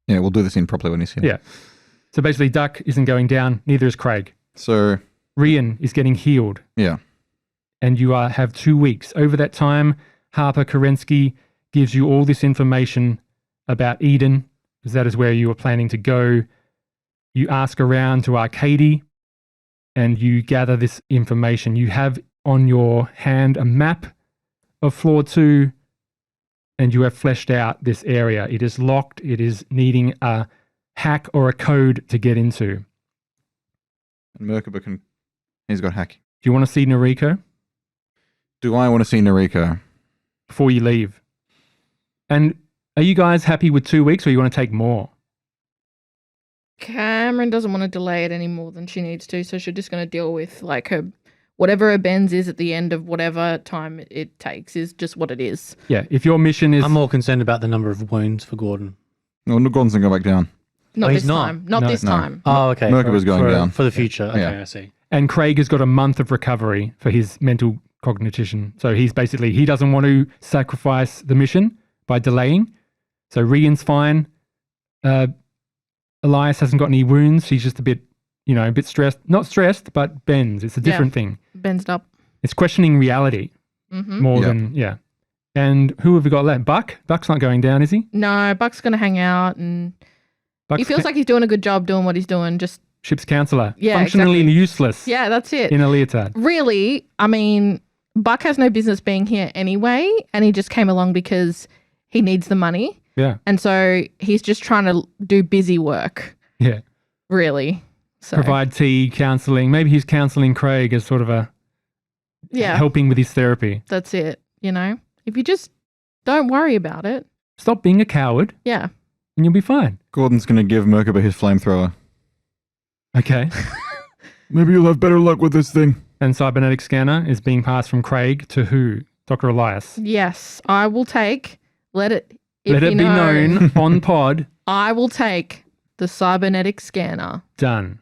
Yeah, we'll do the scene properly when he's here. Yeah. So basically, Duck isn't going down, neither is Craig. So, Rian is getting healed, yeah. and you have 2 weeks. Over that time, Harper Kerensky gives you all this information about Eden, because that is where you are planning to go. You ask around to Arcady, and you gather this information. You have on your hand a map of Floor 2, and you have fleshed out this area. It is locked. It is needing a hack or a code to get into. And Merkaba he's got hack. Do you want to see Noriko Do I want to see Noriko? before you leave? And are you guys happy with 2 weeks, or you want to take more? Cameron doesn't want to delay it any more than she needs to, so she's just going to deal with like her whatever her bends is at the end of whatever time it takes is just what it is. Yeah, if your mission is... I'm more concerned about the number of wounds for Gordon. No, Gordon's going to go back down. Not he's this not. time. Not No. this No. time. Oh, okay. Merkaba's going down. For the future. Okay, Yeah. I see. And Craig has got a month of recovery for his mental cognition. So he's basically, he doesn't want to sacrifice the mission by delaying. So Rian's fine. Elias hasn't got any wounds. He's just a bit stressed. Not stressed, but bends. It's a different thing. Bends up. It's questioning reality Mm-hmm. more Yeah. than, yeah. And who have we got left? Buck? Buck's not going down, is he? No, Buck's going to hang out and Buck's he feels like he's doing a good job doing what he's doing. Just, ship's counselor. Yeah, Functionally exactly. useless yeah, that's it. in a leotard. Really, I mean, Buck has no business being here anyway, and he just came along because he needs the money. Yeah. And so he's just trying to do busy work, Yeah. really. So, Provide tea, counseling. Maybe he's counseling Craig as sort of a yeah, helping with his therapy. that's it. You know, if you just don't worry about it. Stop being a coward Yeah. and you'll be fine. Gordon's going to give Merkaba his flamethrower. Okay. Maybe you'll have better luck with this thing. And cybernetic scanner is being passed from Craig to who? Dr. Elias. Yes, I will take, let it Let it be known on pod. I will take the cybernetic scanner. Done.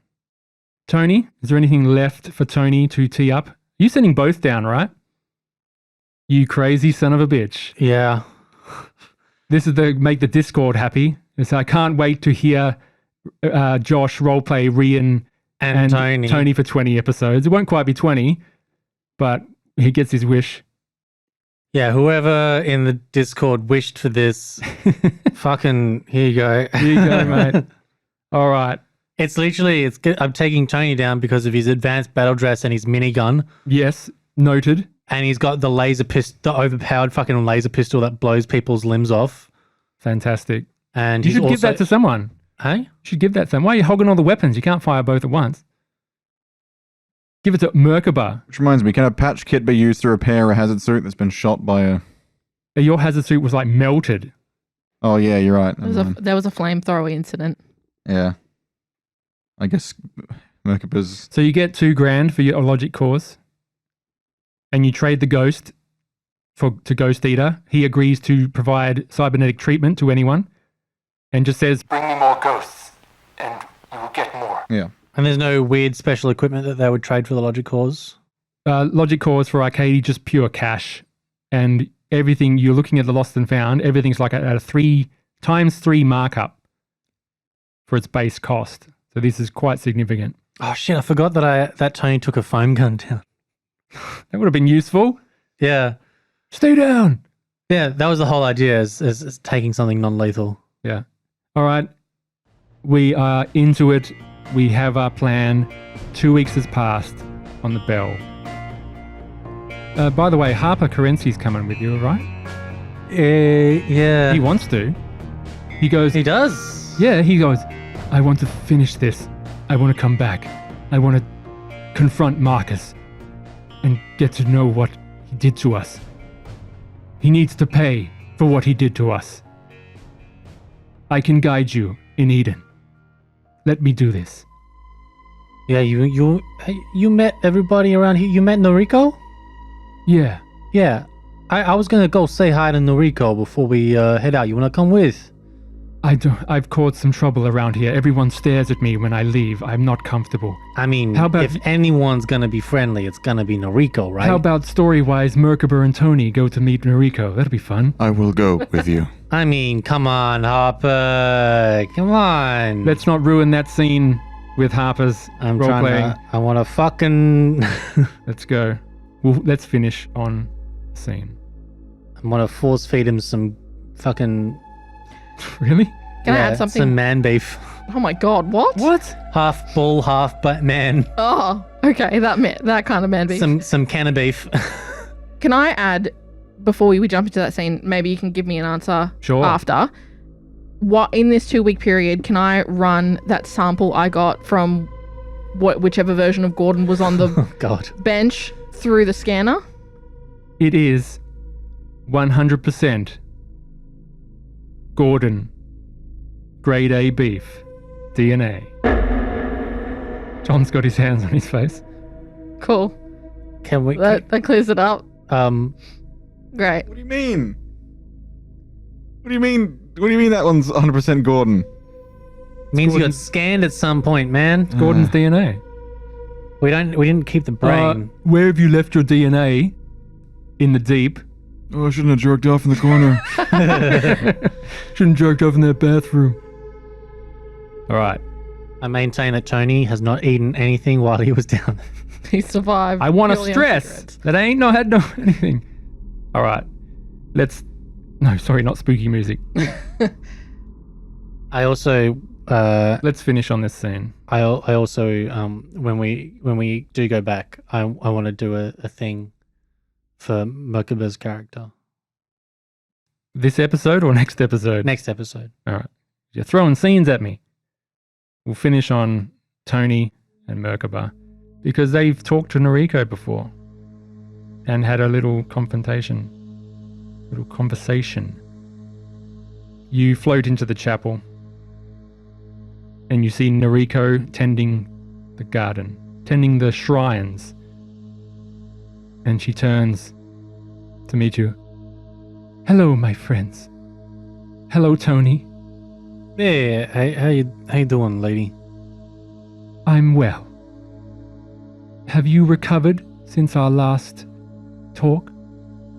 Tony, is there anything left for Tony to tee up? You sending both down, right? You crazy son of a bitch. Yeah. This is make the Discord happy. It's, I can't wait to hear Josh roleplay Rian And Tony. for 20 episodes. It won't quite be 20, but he gets his wish. Yeah, whoever in the Discord wished for this, fucking, here you go. Here you go, mate. All right. It's literally, I'm taking Tony down because of his advanced battle dress and his minigun. Yes, noted. And he's got the laser pistol, the overpowered fucking laser pistol that blows people's limbs off. Fantastic. And You he's should also, give that to someone. Hey? You should give that to someone. Why are you hogging all the weapons? You can't fire both at once. Give it to Merkaba. Which reminds me, can a patch kit be used to repair a hazard suit that's been shot by a... Your hazard suit was like melted. Oh, yeah, you're right. There was a flamethrower incident. Yeah. I guess Merkaba's... So you get $2,000 for your logic course, and you trade the ghost to Ghost Eater. He agrees to provide cybernetic treatment to anyone, and just says, Bring me more ghosts, and you will get more. Yeah. And there's no weird special equipment that they would trade for the logic cores? logic cores for Arcady, just pure cash, and everything you're looking at the lost and found, everything's like at a 3x3 markup for its base cost. So this is quite significant. Oh shit, I forgot that Tony took a foam gun down. That would have been useful. Yeah. Stay down. Yeah, that was the whole idea, is taking something non-lethal. Yeah. All right. We are into it. We have our plan. 2 weeks has passed on the bell. By the way, Harper Kerensky's coming with you, right? Yeah. He wants to. He goes, He does. yeah, he goes, I want to finish this. I want to come back. I want to confront Marcus and get to know what he did to us. He needs to pay for what he did to us. I can guide you in Eden. Let me do this. Yeah, you met everybody around here. You met Noriko? Yeah. Yeah. I was gonna go say hi to Noriko before we head out. You wanna come with? I've caused some trouble around here. Everyone stares at me when I leave. I'm not comfortable. I mean, How about- if anyone's gonna be friendly, it's gonna be Noriko, right? How about story-wise, Merkaba and Tony go to meet Noriko? That'll be fun. I will go with you. I mean, come on, Harper. Come on. Let's not ruin that scene with Harper's I'm role trying playing. to. I want to fucking. Let's go. Well, let's finish on the scene. I want to force feed him some fucking. Really? Can I add something? Some man beef. Oh my god, what? What? Half bull, half man. Oh, okay, that kind of man beef. Some can of beef. Can I add, before we jump into that scene, maybe you can give me an answer Sure. after. What in this 2-week period can I run that sample I got from whichever version of Gordon was on the Oh God. bench through the scanner? It is 100% Gordon, grade A beef, DNA. John's got his hands on his face. Cool. Can we? That clears it up. Great. What do you mean? What do you mean? What do you mean that one's 100% Gordon? Means you got Gordon's- scanned at some point, man. Gordon's DNA. We didn't keep the brain. Where have you left your DNA? In the deep. Oh, I shouldn't have jerked off in the corner. Shouldn't jerked off in that bathroom. All right. I maintain that Tony has not eaten anything while he was down there. He survived. I want to purely on stress cigarettes. that I ain't had no anything. All right. No, sorry, not spooky music. I also Let's finish on this scene. I also when we do go back, I want to do a thing for Merkaba's character. This episode or next episode? Next episode. All right. You're throwing scenes at me. We'll finish on Tony and Merkaba because they've talked to Noriko before and had a little conversation. You float into the chapel and you see Noriko tending the garden, tending the shrines. And she turns to meet you. Hello, my friends. Hello, Tony. Yeah, how you doing, lady? I'm well. Have you recovered since our last talk?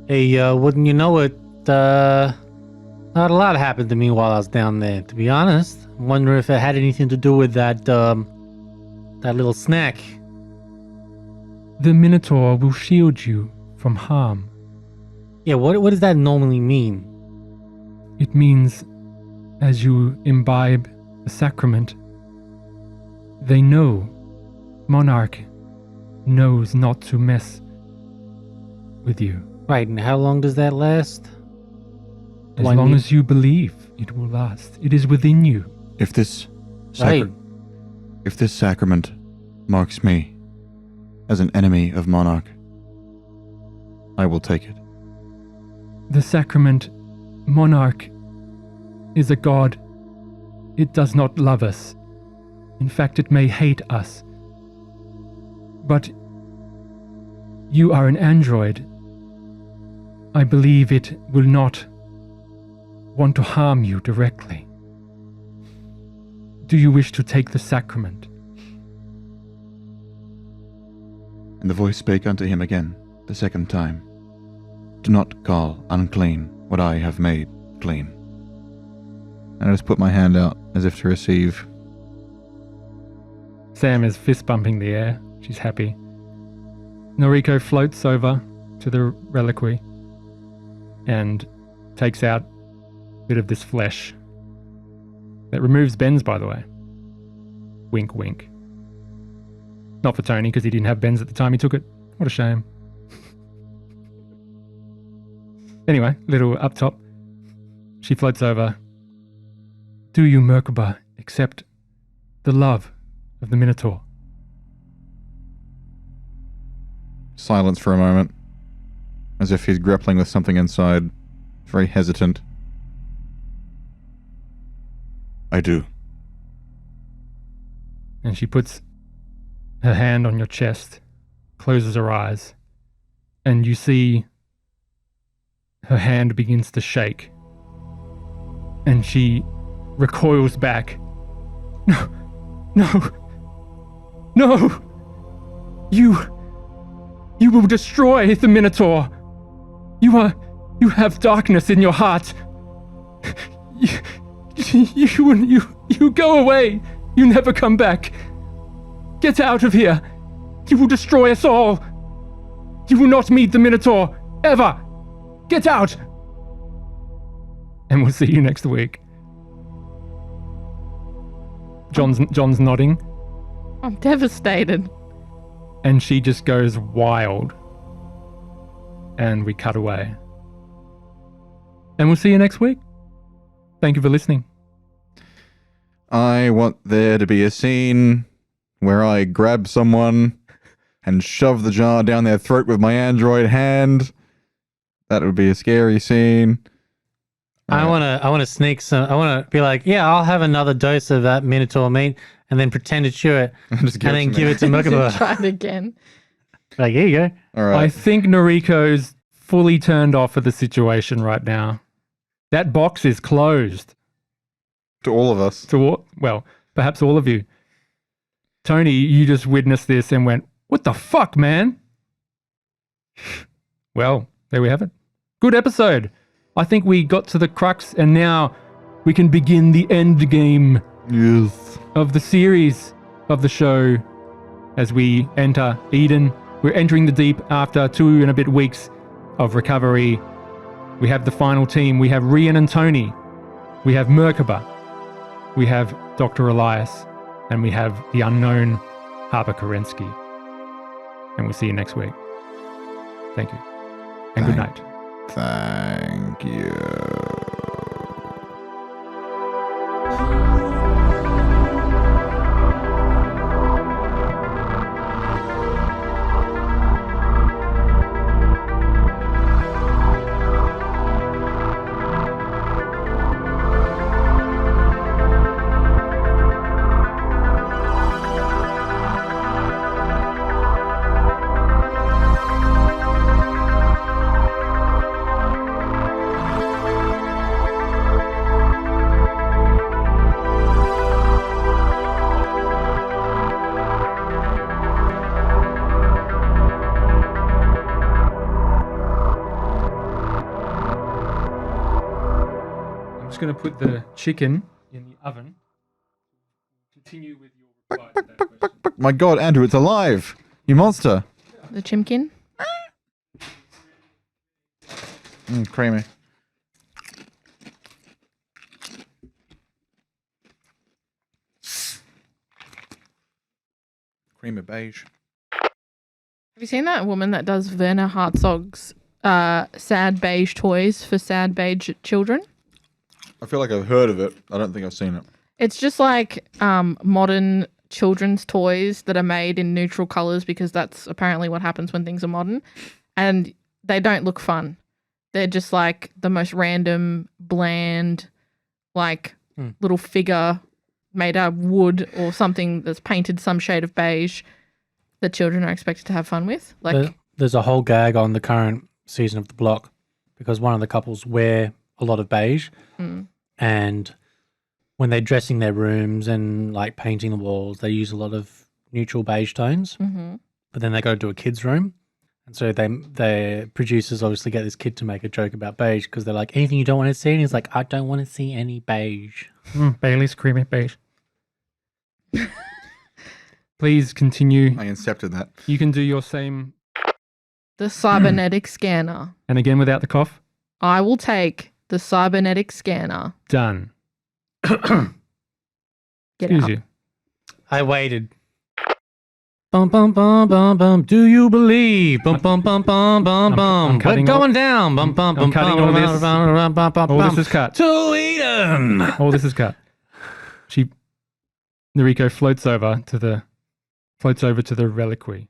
Hey, wouldn't you know it? Not a lot happened to me while I was down there, to be honest. I wonder if it had anything to do with that little snack. The Minotaur will shield you from harm. Yeah, what does that normally mean? It means as you imbibe the sacrament, they know, Monarch knows not to mess with you. Right, and how long does that last? As long as you believe it will last. It is within you. If this Right. if this sacrament marks me as an enemy of Monarch, I will take it. The sacrament, Monarch, is a god. It does not love us. In fact, it may hate us. But you are an android. I believe it will not want to harm you directly. Do you wish to take the sacrament? And the voice spake unto him again the second time, Do not call unclean what I have made clean. And I just put my hand out as if to receive. Sam is fist bumping the air. She's happy. Noriko floats over to the reliquary and takes out a bit of this flesh. That removes Ben's, by the way. Wink, wink. Not for Tony, because he didn't have Ben's at the time he took it. What a shame. Anyway, little up top. She floats over. Do you, Merkaba, accept the love of the Minotaur? Silence for a moment. as if he's grappling with something inside. Very hesitant. I do. And she puts her hand on your chest, closes her eyes, and you see her hand begins to shake. And she recoils back. No! No! No! You will destroy the Minotaur! You have darkness in your heart! You go away! You never come back! Get out of here! You will destroy us all! You will not meet the Minotaur! Ever! Get out! And we'll see you next week. John's nodding. I'm devastated. And she just goes wild. And we cut away. And we'll see you next week. Thank you for listening. I want there to be a scene where I grab someone and shove the jar down their throat with my android hand. That would be a scary scene. I want to sneak some. I want to be like, yeah, I'll have another dose of that Minotaur meat, and then pretend to chew it, and then give it to Mugabur. Try it again. Like, here you go. All right. I think Noriko's fully turned off of the situation right now. That box is closed. To all of us. Well, perhaps all of you. Tony, you just witnessed this and went, what the fuck, man? Well, there we have it. Good episode. I think we got to the crux, and now we can begin the end game of the series of the show as we enter Eden. We're entering the deep after 2 and a bit weeks of recovery. We have the final team. We have Rian and Tony. We have Merkaba. We have Dr. Elias. And we have the unknown Harper Kerensky. And we'll see you next week. Thank you. And good night. Thank you. Going to put the chicken in the oven. Continue with your reply to that question. My God, Andrew, it's alive! You monster! The chimkin. Creamy. Creamy beige. Have you seen that woman that does Werner Herzog's sad beige toys for sad beige children? I feel like I've heard of it. I don't think I've seen it. It's just like modern children's toys that are made in neutral colors because that's apparently what happens when things are modern. And they don't look fun. They're just like the most random, bland, like little figure made out of wood or something that's painted some shade of beige that children are expected to have fun with. Like there's a whole gag on the current season of The Block because one of the couples wear a lot of beige, and when they're dressing their rooms and like painting the walls, they use a lot of neutral beige tones. But then they go to a kid's room, and so the producers obviously get this kid to make a joke about beige because they're like, anything you don't want to see, and he's like, I don't want to see any beige. Bailey's creamy beige. Please continue. I incepted that. You can do your same. the cybernetic scanner. And again without the cough. I will take the cybernetic scanner. Done. Get Excuse out. you. I waited. Bum bum bum bum bum. Do you believe? Bum bum bum bum bum bum. We're cutting going down. Bum bum bum. I'm cutting all this. All this is cut. To Eden. All this is cut. Noriko floats over to the reliquary.